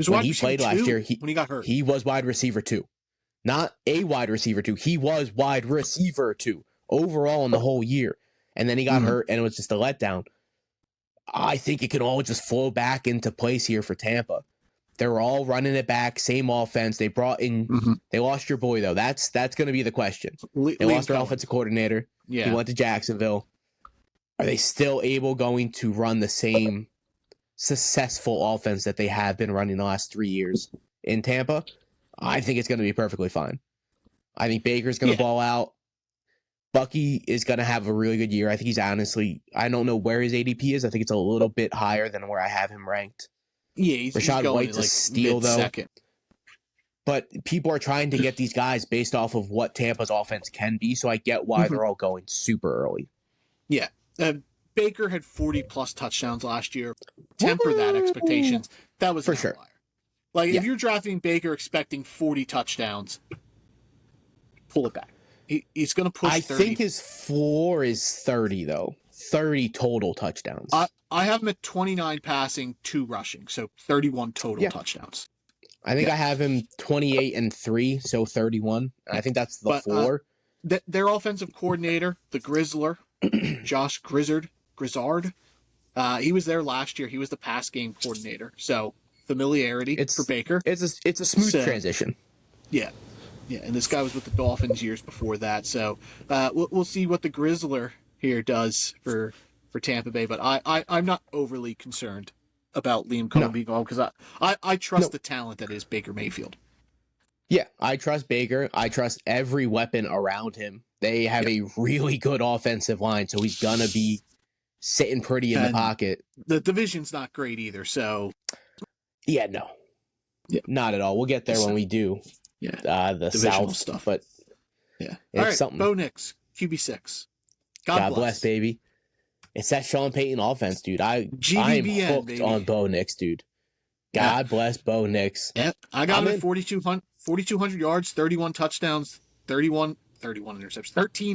When he played last year, when he got hurt. He was wide receiver 2. Not a wide receiver 2. He was wide receiver 2 overall in the whole year. And then he got hurt, and it was just a letdown. I think it can all just flow back into place here for Tampa. They were all running it back, same offense. They brought in, they lost your boy, though. That's going to be the question. They lost their offensive coordinator. Yeah. He went to Jacksonville. Are they still going to run the same successful offense that they have been running the last 3 years in Tampa? I think it's going to be perfectly fine. I think Baker's going to ball out. Bucky is going to have a really good year. I think he's honestly, I don't know where his ADP is. I think it's a little bit higher than where I have him ranked. Yeah, he's Rashad White's a steal, though. Second. But people are trying to get these guys based off of what Tampa's offense can be, so I get why they're all going super early. Yeah. Baker had 40-plus touchdowns last year. Temper that expectations. That was for an sure. outlier. Like, if you're drafting Baker expecting 40 touchdowns, pull it back. He's going to push 30. I think his floor is 30, though. 30 total touchdowns. I have him at 29 passing, 2 rushing, so 31 total touchdowns. I think I have him 28 and 3, so 31. I think that's the floor. Their offensive coordinator, the Grizzler, Josh Grizzard, he was there last year. He was the pass game coordinator, so familiarity for Baker. It's a smooth transition. Yeah. Yeah, and this guy was with the Dolphins years before that, so we'll see what the Grizzler here does for Tampa Bay. But I'm not overly concerned about Liam Cohen being gone because I trust the talent that is Baker Mayfield. Yeah, I trust Baker. I trust every weapon around him. They have a really good offensive line, so he's gonna be sitting pretty in the pocket. The division's not great either, so yeah, no, not at all. We'll get there when we do. Yeah, the South stuff, but yeah, it's all right, something. Bo Nix, QB6. God bless, baby. It's that Sean Payton offense, dude. I'm hooked on Bo Nix, dude. God bless Bo Nix. Yeah, I got him at 4,200 yards, 31 touchdowns, 13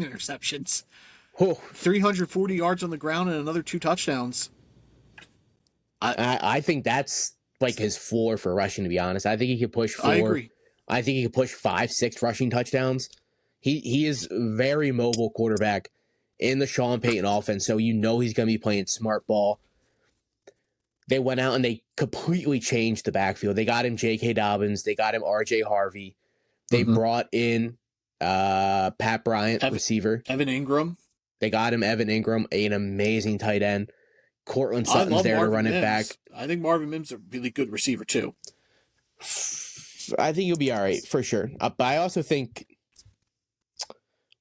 interceptions, 340 yards on the ground, and another 2 touchdowns. I think that's like his floor for rushing, to be honest. I think he could push 4. I agree. I think he could push 5, 6 rushing touchdowns. He is very mobile quarterback in the Sean Payton offense, so you know he's going to be playing smart ball. They went out and they completely changed the backfield. They got him J.K. Dobbins. They got him R.J. Harvey. They brought in Pat Bryant, receiver. Evan Ingram. They got him Evan Ingram, an amazing tight end. Cortland Sutton's there to run it back. I think Marvin Mims is a really good receiver, too. I think he'll be all right, for sure. But I also think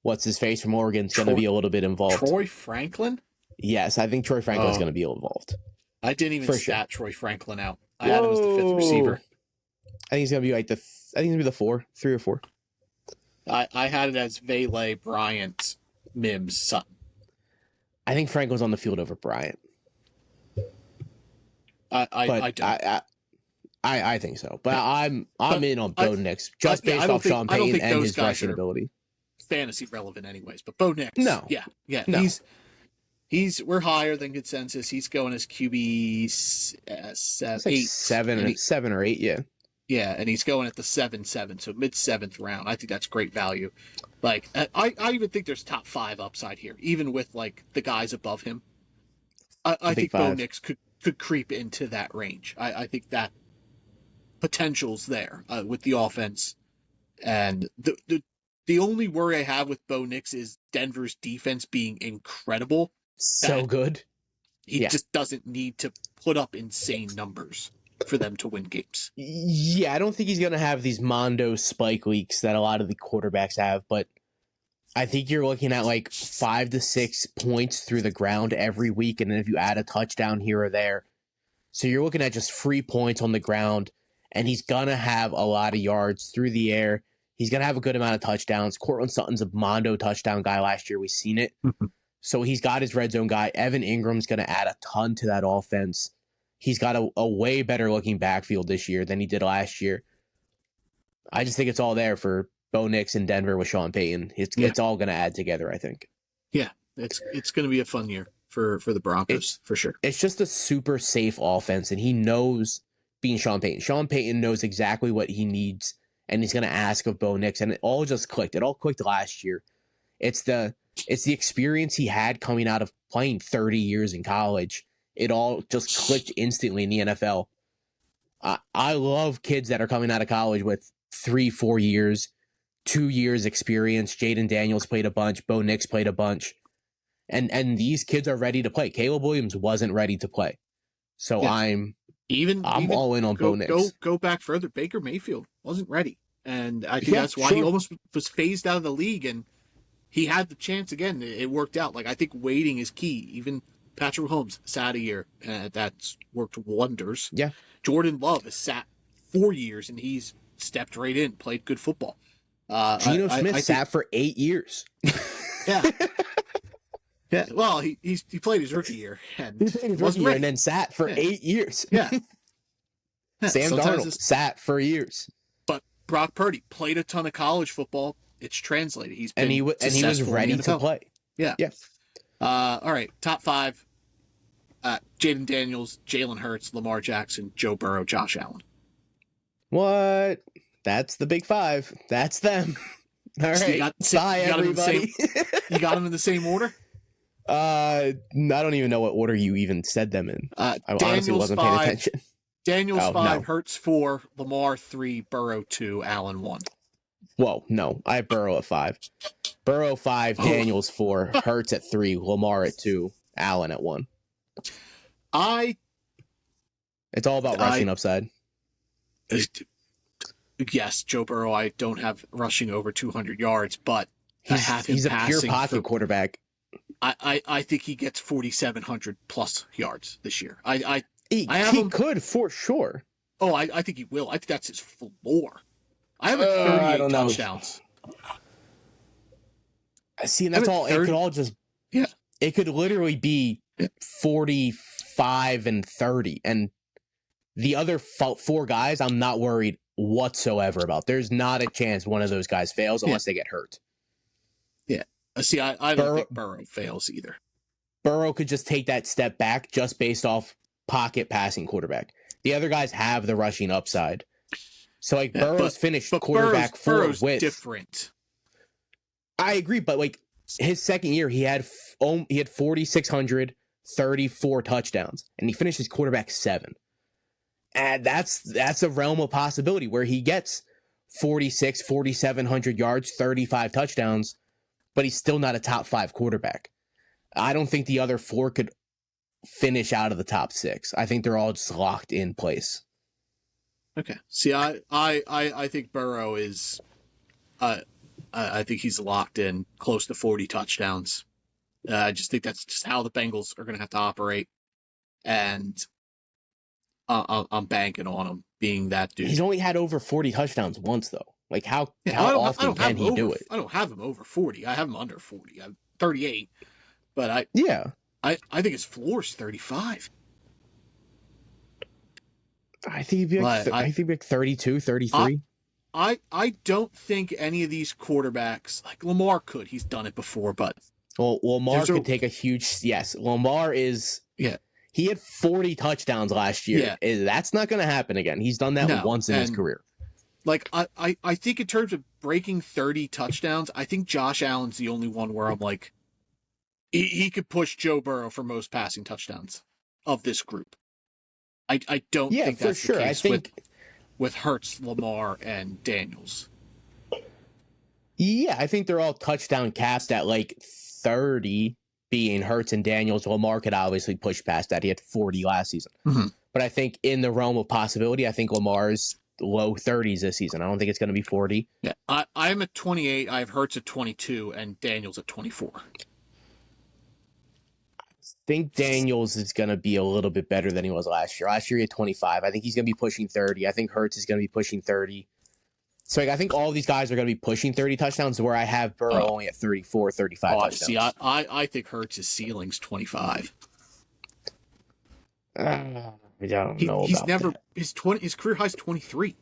what's-his-face from Oregon's going to be a little bit involved. Troy Franklin? Yes, I think Troy Franklin's going to be involved. I didn't even stat Troy Franklin out. I had him as the 5th receiver. I think he's going to be like the 4, 3 or 4. I had it as Vele, Bryant, Mims, Sutton. I think Franklin's on the field over Bryant. I think so, but I'm in on Bo Nix just based off Sean Payton and his rushing ability. Fantasy relevant, anyways. But Bo Nix, no, no. We're higher than consensus. He's going as QB 7 or 8, yeah. Yeah, and he's going at the 7-7, so mid-7th round. I think that's great value. Like, I even think there's top 5 upside here, even with like the guys above him. I think Bo Nix could creep into that range. I think that potential's there with the offense, and the only worry I have with Bo Nix is Denver's defense being incredible. So good. He just doesn't need to put up insane numbers for them to win games. Yeah, I don't think he's going to have these Mondo spike weeks that a lot of the quarterbacks have, but I think you're looking at like 5 to 6 points through the ground every week, and then if you add a touchdown here or there, so you're looking at just free points on the ground, and he's going to have a lot of yards through the air. He's going to have a good amount of touchdowns. Cortland Sutton's a Mondo touchdown guy last year. We've seen it. So he's got his red zone guy. Evan Ingram's going to add a ton to that offense. He's got a way better looking backfield this year than he did last year. I just think it's all there for Bo Nix in Denver with Sean Payton. It's all going to add together, I think. Yeah, it's going to be a fun year for the Broncos, for sure. It's just a super safe offense, and he knows being Sean Payton. Sean Payton knows exactly what he needs and he's going to ask of Bo Nix, and it all just clicked. It all clicked last year. It's the experience he had coming out of playing 30 years in college. It all just clicked instantly in the NFL. I love kids that are coming out of college with 3-4 years, 2 years experience. Jaden Daniels played a bunch. Bo Nix played a bunch. And these kids are ready to play. Caleb Williams wasn't ready to play. So yeah. I'm all in on Bo Nix. Go back further. Baker Mayfield wasn't ready. And I think that's why he almost was phased out of the league, and he had the chance again. It worked out. Like, I think waiting is key. Even Patrick Mahomes sat a year, and that's worked wonders. Yeah. Jordan Love has sat 4 years, and he's stepped right in, played good football. Geno Smith sat for 8 years. Yeah. Yeah, well, he played his rookie year and then sat for 8 years. Yeah. Sam Darnold sat for years. But Brock Purdy played a ton of college football. It's translated. He was ready to play. Yeah. Yeah. All right, top 5. Jaden Daniels, Jalen Hurts, Lamar Jackson, Joe Burrow, Josh Allen. What? That's the Big Five. That's them. All right. Bye, everybody. You got them in the same order? I don't even know what order you even said them in. I honestly wasn't paying attention. Daniels 5, no. Hurts 4, Lamar 3, Burrow 2, Allen 1. Whoa, no. I have Burrow at 5. Burrow 5, Daniels 4, Hurts at 3, Lamar at 2, Allen at 1. It's all about rushing upside. Yes, Joe Burrow, I don't have rushing over 200 yards, but he's a pure pocket quarterback. I think he gets 4,700 plus yards this year. He could for sure. Oh, I think he will. I think that's his floor. I have 38 touchdowns. See, and that's all. It could all just. Yeah. It could literally be 45 and 30, and the other 4 guys, I'm not worried whatsoever about. There's not a chance one of those guys fails unless they get hurt. Yeah. See, I don't think Burrow fails either. Burrow could just take that step back just based off pocket passing quarterback. The other guys have the rushing upside. So, like, Burrow's finished quarterback Burrow's with different. I agree, but, like, his second year, he had 4,634 touchdowns, and he finished his quarterback 7. And that's a realm of possibility where he gets 4,700 yards, 35 touchdowns, but he's still not a top 5 quarterback. I don't think the other 4 could finish out of the top 6. I think they're all just locked in place. Okay. See, I think Burrow is, I think he's locked in close to 40 touchdowns. I just think that's just how the Bengals are going to have to operate, and I'm banking on him being that dude. He's only had over 40 touchdowns once, though. Like, how often can he do it? I don't have him over 40. I have him under 40. I'm 38. But I think his floor is 35. I think he'd be like 32, 33. I don't think any of these quarterbacks, like Lamar could. He's done it before, but... Well, Lamar could take a huge... Yes, Lamar is... Yeah. He had 40 touchdowns last year. Yeah. That's not going to happen again. He's done that once in his career. Like, I think in terms of breaking 30 touchdowns, I think Josh Allen's the only one where I'm like, he could push Joe Burrow for most passing touchdowns of this group. I don't think that's the case with Hurts, Lamar, and Daniels. Yeah, I think they're all touchdown capped at like 30, being Hurts and Daniels. Lamar could obviously push past that. He had 40 last season. Mm-hmm. But I think in the realm of possibility, I think Lamar's low 30s this season. I don't think it's going to be 40. Yeah, I'm at 28. I have Hurts at 22 and Daniels at 24. I think Daniels is going to be a little bit better than he was last year. Last year he had 25. I think he's going to be pushing 30. I think Hurts is going to be pushing 30. So I think all these guys are going to be pushing 30 touchdowns, where I have Burrow only at 34, 35 touchdowns. See, I think Hurts' ceiling's 25. I don't know about that. His career high's 23.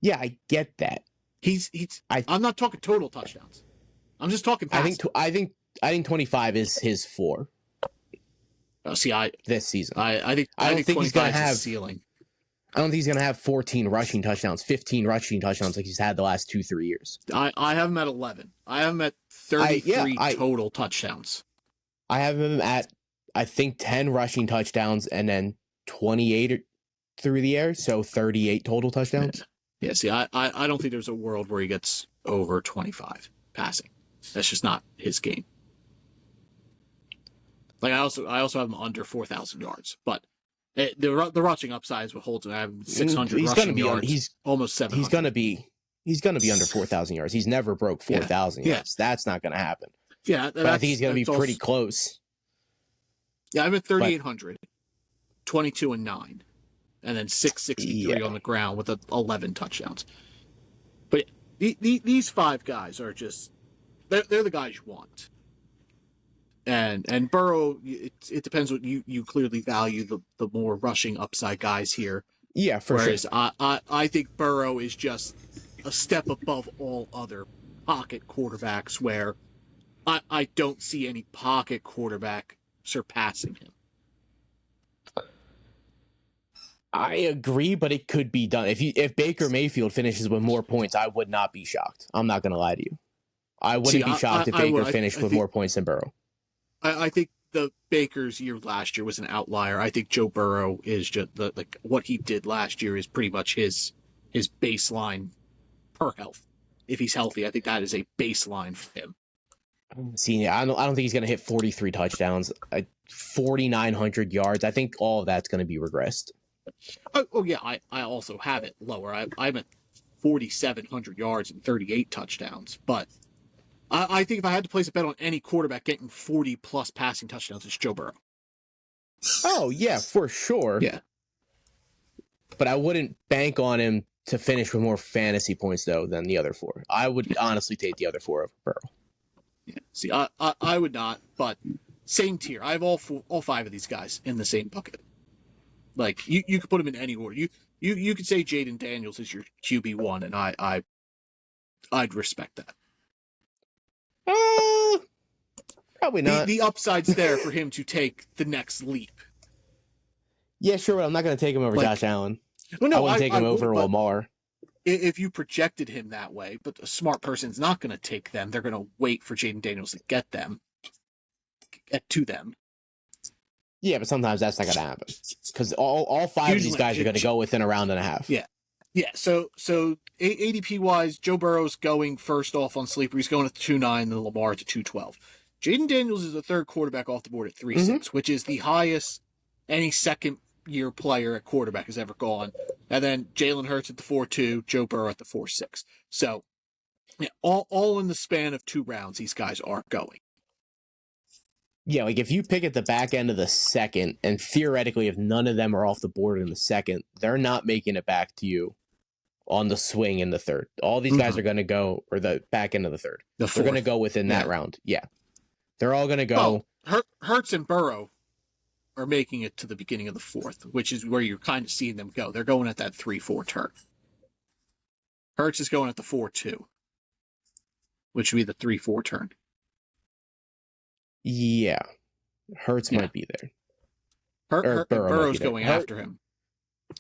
Yeah, I get that. I'm not talking total touchdowns. I'm just talking passing. I think 25 is his floor. This season. I don't think he's going to have ceiling. I don't think he's going to have 14 rushing touchdowns, 15 rushing touchdowns like he's had the last 2-3 years. I have him at 11. I have him at 33 total touchdowns. I have him at, I think, 10 rushing touchdowns and then 28 through the air, so 38 total touchdowns. Yeah, see, I don't think there's a world where he gets over 25 passing. That's just not his game. Like I also have him under 4,000 yards, but the rushing upside is what holds him. I have 600 rushing yards. He's almost 700. He's gonna be under 4,000 yards. He's never broke 4,000 yards. That's not gonna happen. Yeah, but I think he's gonna be pretty close. Yeah, I'm at 3,800, 22 and 9, and then 663 on the ground with 11 touchdowns. But these 5 guys are just they're the guys you want. And Burrow, it depends what you clearly value the more rushing upside guys here. Yeah, for sure. Whereas I think Burrow is just a step above all other pocket quarterbacks where I don't see any pocket quarterback surpassing him. I agree, but it could be done. If Baker Mayfield finishes with more points, I would not be shocked. I'm not going to lie to you. I wouldn't be shocked if Baker finished with more points than Burrow. I think the Baker's year last year was an outlier. I think Joe Burrow is just what he did last year is pretty much his baseline per health. If he's healthy, I think that is a baseline for him. See, I don't think he's going to hit 43 touchdowns, 4,900 yards. I think all of that's going to be regressed. Oh yeah, I also have it lower. I'm at 4,700 yards and 38 touchdowns, but I think if I had to place a bet on any quarterback getting 40-plus passing touchdowns, it's Joe Burrow. Oh, yeah, for sure. Yeah. But I wouldn't bank on him to finish with more fantasy points, though, than the other 4. I would honestly take the other 4 over Burrow. Yeah. See, I would not, but same tier. I have all 5 of these guys in the same bucket. Like, you could put them in any order. You could say Jaden Daniels is your QB1, and I'd respect that. Probably not. The upside's there for him to take the next leap. Yeah, sure. But I'm not going to take him over Josh Allen. Well, no, I wouldn't take him over Lamar. If you projected him that way, but a smart person's not going to take them. They're going to wait for Jaden Daniels to get to them. Yeah, but sometimes that's not going to happen because all 5 of these guys are going to go within a round and a half. Yeah. Yeah, so ADP wise, Joe Burrow's going first off on sleeper. He's going at 2.9, and Lamar to 2.12. Jaden Daniels is the third quarterback off the board at 3.6, which is the highest any second-year player at quarterback has ever gone. And then Jalen Hurts at the 4.2, Joe Burrow at the 4.6. So, yeah, all in the span of 2 rounds, these guys are going. Yeah, like if you pick at the back end of the second, and theoretically, if none of them are off the board in the second, they're not making it back to you on the swing in the third. All these guys are going to go, or the back end of the third. They're going to go within that round. Yeah. They're all going to go. Well, Hurts and Burrow are making it to the beginning of the 4th, which is where you're kind of seeing them go. They're going at that 3-4 turn. Hurts is going at the 4-2, which would be the 3-4 turn. Yeah. Hurts might be there. Burrow's going after him.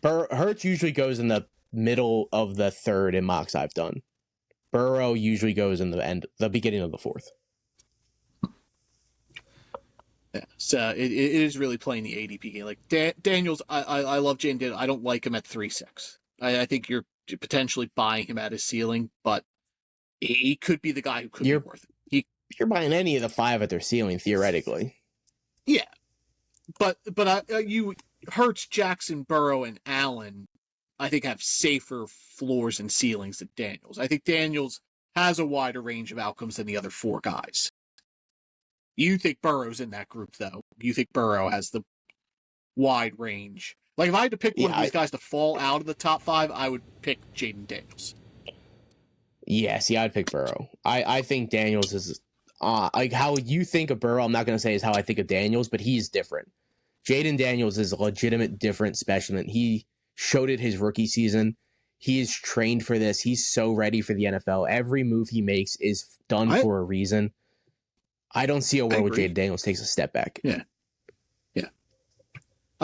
Hurts usually goes in the middle of the 3rd in mocks I've done. Burrow usually goes in the beginning of the 4th. Yeah, so it is really playing the ADP game. Like Daniels, I love Jaden Daniels. I don't like him at 3.6. I think you're potentially buying him at his ceiling, but he could be the guy who could be worth it. You're buying any of the 5 at their ceiling, theoretically. Yeah, but you Hurts, Jackson, Burrow, and Allen, I think have safer floors and ceilings than Daniels. I think Daniels has a wider range of outcomes than the other 4 guys. You think Burrow's in that group, though. You think Burrow has the wide range. Like, if I had to pick one of these guys to fall out of the top 5, I would pick Jaden Daniels. Yeah, see, I'd pick Burrow. I think Daniels is... like, how you think of Burrow, I'm not going to say is how I think of Daniels, but he's different. Jaden Daniels is a legitimate different specimen. He showed it his rookie season. He is trained for this. He's so ready for the NFL. Every move he makes is done for a reason. I don't see a world where Jaden Daniels takes a step back. Yeah. Yeah.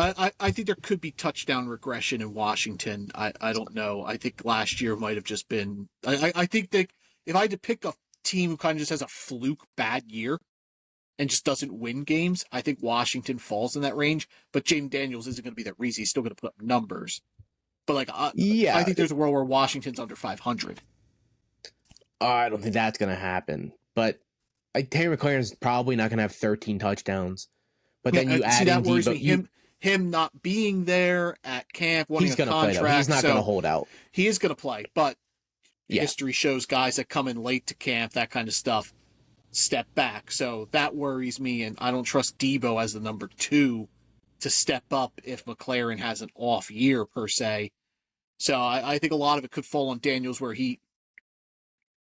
I think there could be touchdown regression in Washington. I don't know. I think last year might have just been. I think that if I had to pick a team who kind of just has a fluke bad year and just doesn't win games, I think Washington falls in that range. But Jaden Daniels isn't going to be that reason. He's still going to put up numbers. But like, I think there's a world where Washington's under 500. I don't think that's going to happen. But Terry McLaurin's probably not going to have 13 touchdowns. But then you add that in worries Debo. me. Him not being there at camp, wanting He's a going to play, contract. though. He's not going to hold out. He is going to play, but Yeah. history shows guys that come in late to camp, that kind of stuff, step back. So that worries me, and I don't trust Debo as the number 2 to step up if McLaurin has an off year, per se. So I think a lot of it could fall on Daniels, where he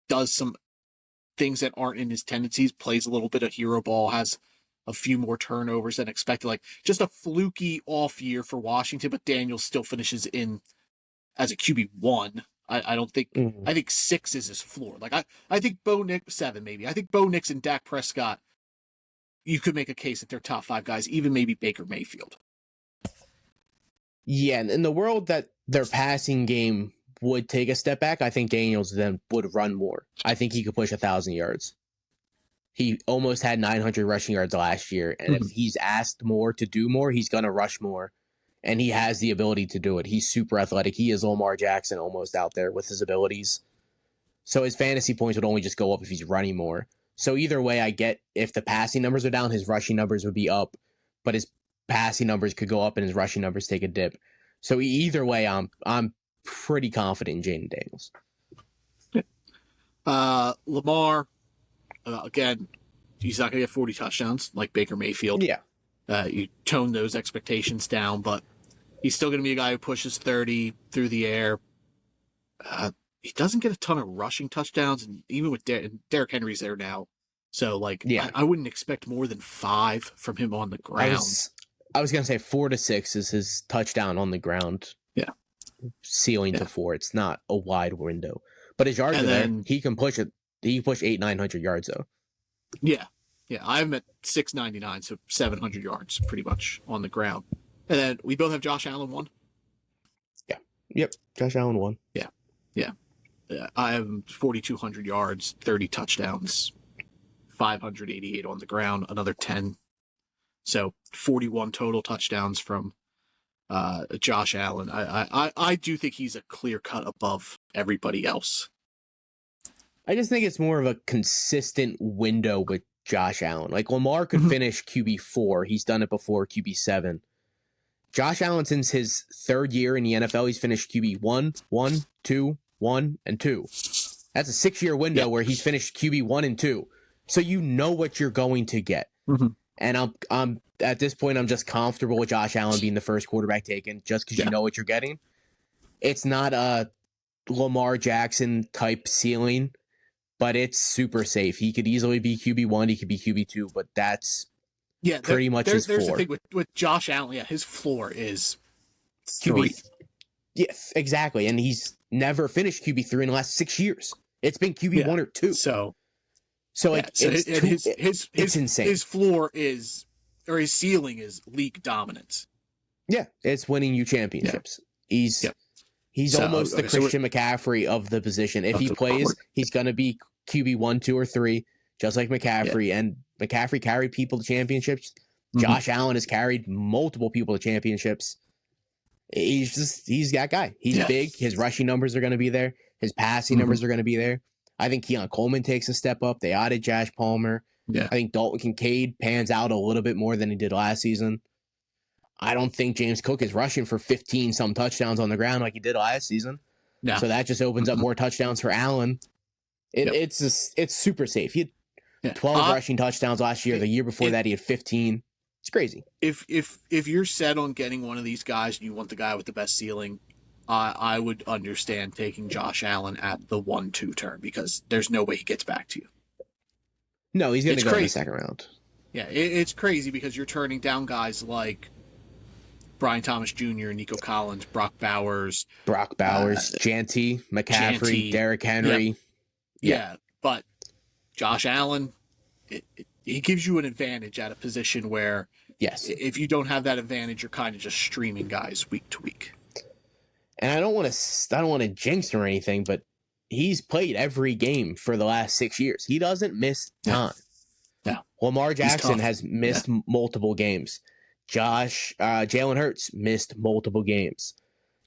does some things that aren't in his tendencies, plays a little bit of hero ball, has a few more turnovers than expected. Like, just a fluky off year for Washington, but Daniels still finishes in as a QB1. I don't think, I think 6 is his floor. Like, I think 7 maybe. I think Bo Nix and Dak Prescott, you could make a case that they're top 5 guys, even maybe Baker Mayfield. Yeah, and in the world that their passing game would take a step back, I think Daniels then would run more. I think he could push 1,000 yards. He almost had 900 rushing yards last year, and if he's asked more to do more, he's going to rush more, and he has the ability to do it. He's super athletic. He is Lamar Jackson almost out there with his abilities. So his fantasy points would only just go up if he's running more. So either way, I get if the passing numbers are down, his rushing numbers would be up, but his passing numbers could go up and his rushing numbers take a dip. So either way, I'm pretty confident in Jaden Daniels. Lamar, again, he's not going to get 40 touchdowns like Baker Mayfield. Yeah. You tone those expectations down, but he's still going to be a guy who pushes 30 through the air. He doesn't get a ton of rushing touchdowns, and even with Derrick Henry's there now. So, like, yeah. I wouldn't expect more than 5 from him on the ground. I was going to say 4 to 6 is his touchdown on the ground. Yeah. Ceiling to 4. It's not a wide window. But his yards are there. He can push it. He can push 800-900 yards, though. Yeah. Yeah. I have him at 699, so 700 yards pretty much on the ground. And then we both have Josh Allen 1. Yeah. Yep. Josh Allen 1. Yeah. Yeah. I have 4,200 yards, 30 touchdowns, 588 on the ground, another 10. So 41 total touchdowns from Josh Allen. I do think he's a clear cut above everybody else. I just think it's more of a consistent window with Josh Allen. Like, Lamar could finish QB4. He's done it before, QB7. Josh Allen, since his 3rd year in the NFL, he's finished QB1, 1, 2, 1, and 2. That's a 6-year window where he's finished QB1 and 2. So you know what you're going to get. And I'm at this point, I'm just comfortable with Josh Allen being the first quarterback taken just because you know what you're getting. It's not a Lamar Jackson type ceiling, but it's super safe. He could easily be QB1, he could be QB2, but that's pretty much his floor. There's the thing with Josh Allen, his floor is QB. Yes, exactly. And he's never finished QB3 in the last 6 years. It's been QB1 or 2. So it's insane. His floor is, or his ceiling is, league dominance. Yeah, it's winning you championships. He's almost the Christian McCaffrey of the position. If he plays, he's going to be QB1, 2, or 3, just like McCaffrey. And McCaffrey carried people to championships. Josh Allen has carried multiple people to championships. He's that guy. He's big. His rushing numbers are going to be there. His passing numbers are going to be there. I think Keon Coleman takes a step up. They added Josh Palmer. Yeah. I think Dalton Kincaid pans out a little bit more than he did last season. I don't think James Cook is rushing for 15-some touchdowns on the ground like he did last season. No. So that just opens up more touchdowns for Allen. It's super safe. He had 12 rushing touchdowns last year. The year before that, he had 15. It's crazy. If you're set on getting one of these guys and you want the guy with the best ceiling, I would understand taking Josh Allen at the 1-2 turn, because there's no way he gets back to you. No, he's going to go in the second round. Yeah, it's crazy because you're turning down guys like Brian Thomas Jr., Nico Collins, Brock Bowers, Janty, McCaffrey, Derrick Henry. Yeah, but Josh Allen, he gives you an advantage at a position where Yes. If you don't have that advantage, you're kind of just streaming guys week to week. And I don't want to jinx him or anything, but he's played every game for the last 6 years. He doesn't miss time. Yeah. Lamar Jackson tough. has missed multiple games. Jalen Hurts missed multiple games.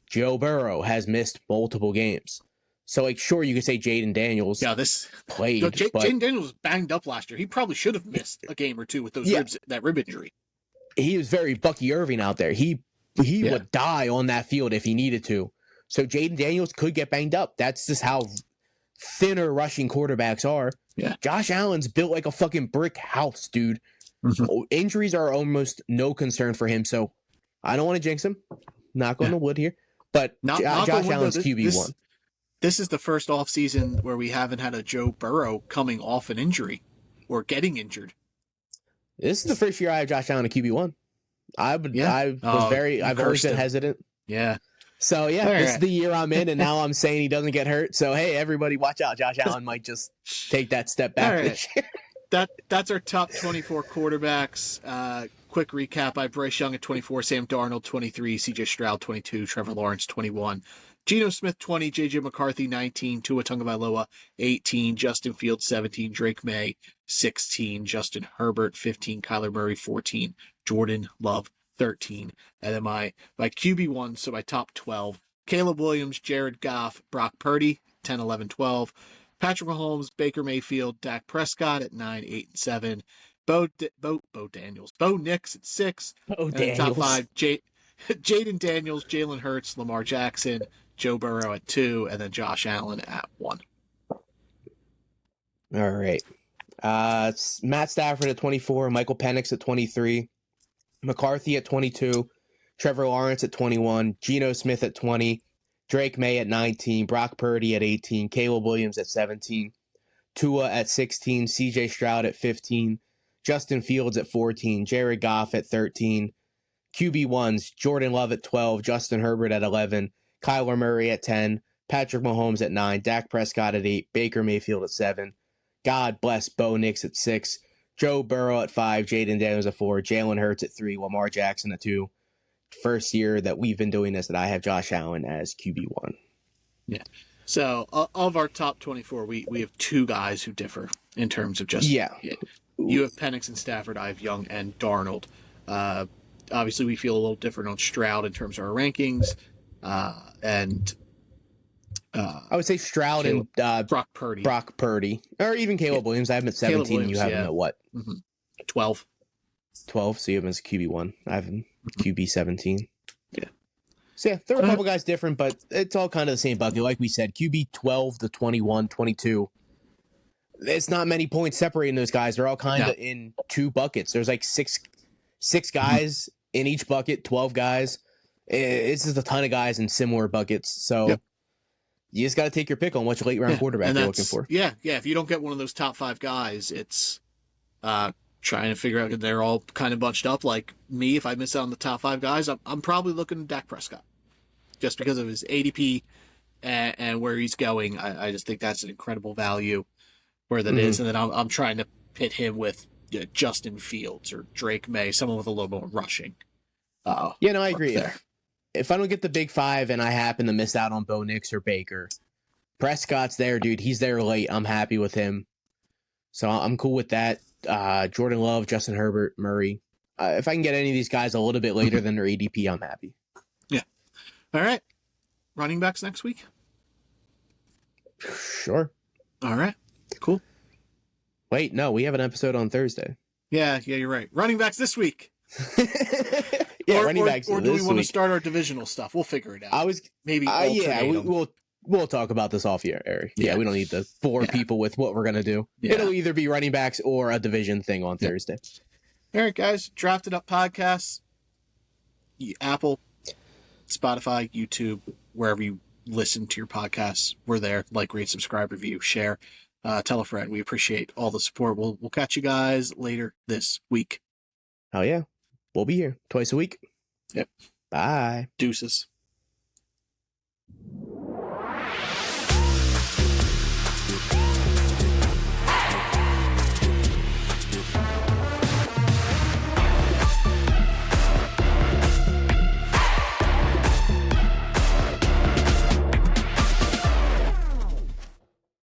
Joe Burrow has missed multiple games. So, like, sure, you could say Jaden Daniels played. Jaden Daniels was banged up last year. He probably should have missed a game or two with those ribs, that rib injury. He was very Bucky Irving out there. He would die on that field if he needed to. So Jaden Daniels could get banged up. That's just how thinner rushing quarterbacks are. Yeah. Josh Allen's built like a fucking brick house, dude. Mm-hmm. Injuries are almost no concern for him. So I don't want to jinx him. Knock on the wood here. But Josh Allen's QB1. This is the first offseason where we haven't had a Joe Burrow coming off an injury or getting injured. This is the first year I have Josh Allen at QB1. I've always been hesitant. Yeah. So this is the year I'm in, and now I'm saying he doesn't get hurt. So hey, everybody, watch out! Josh Allen might just take that step back this year. That's our top 24 quarterbacks. Quick recap: I have Bryce Young at 24, Sam Darnold 23, C.J. Stroud 22, Trevor Lawrence 21, Geno Smith 20, J.J. McCarthy 19, Tua Tagovailoa 18, Justin Fields 17, Drake May 16, Justin Herbert 15, Kyler Murray 14, Jordan Love 13. And then my QB1, so my top 12, Caleb Williams, Jared Goff, Brock Purdy, 10, 11, 12. Patrick Mahomes, Baker Mayfield, Dak Prescott at 9, 8, and 7. Bo Nix at 6. Top 5, Jaden Daniels, Jalen Hurts, Lamar Jackson, Joe Burrow at 2, and then Josh Allen at 1. All right. It's Matt Stafford at 24, Michael Penix at 23, McCarthy at 22, Trevor Lawrence at 21, Geno Smith at 20, Drake May at 19, Brock Purdy at 18, Caleb Williams at 17, Tua at 16, C.J. Stroud at 15, Justin Fields at 14, Jared Goff at 13, QB1s, Jordan Love at 12, Justin Herbert at 11, Kyler Murray at 10, Patrick Mahomes at 9, Dak Prescott at 8, Baker Mayfield at 7, God bless Bo Nix at 6, Joe Burrow at 5, Jaden Daniels at 4, Jalen Hurts at 3, Lamar Jackson at 2. First year that we've been doing this that I have Josh Allen as QB1. Yeah. So of our top 24, we have two guys who differ in terms of just You have Penix and Stafford. I have Young and Darnold. Obviously, we feel a little different on Stroud in terms of our rankings. And I would say Stroud and Brock Purdy. Or even Caleb Williams. I have him at 17 and you have him at what? 12. 12, so you have him as QB1. I have him QB 17. Yeah. So yeah, there are a couple guys different, but it's all kind of the same bucket. Like we said, QB 12 to 21, 22. It's not many points separating those guys. They're all kind of in two buckets. There's like six guys in each bucket, 12 guys. It's just a ton of guys in similar buckets. So you just got to take your pick on which late round quarterback you're looking for. Yeah. If you don't get one of those top 5 guys, it's trying to figure out, they're all kind of bunched up like me. If I miss out on the top 5 guys, I'm probably looking at Dak Prescott just because of his ADP and where he's going. I just think that's an incredible value where that is. And then I'm trying to pit him with Justin Fields or Drake May, someone with a little more rushing. I agree. There. If I don't get the big 5 and I happen to miss out on Bo Nix or Baker, Prescott's there, dude. He's there late. I'm happy with him. So I'm cool with that. Jordan Love, Justin Herbert, Murray. If I can get any of these guys a little bit later than their ADP, I'm happy. Yeah. All right. Running backs next week? Sure. All right. Cool. Wait, no, we have an episode on Thursday. Yeah, you're right. Running backs this week. Running backs. Or do we want to start our divisional stuff? We'll figure it out. We'll talk about this off here, Eric. Yeah, we don't need to bore people with what we're gonna do. Yeah. It'll either be running backs or a division thing on Thursday. All right, guys. Drafted Up Podcasts. Apple, Spotify, YouTube, wherever you listen to your podcasts, we're there. Like, rate, subscribe, review, share, tell a friend. We appreciate all the support. We'll catch you guys later this week. Oh yeah, we'll be here twice a week. Yep. Bye. Deuces.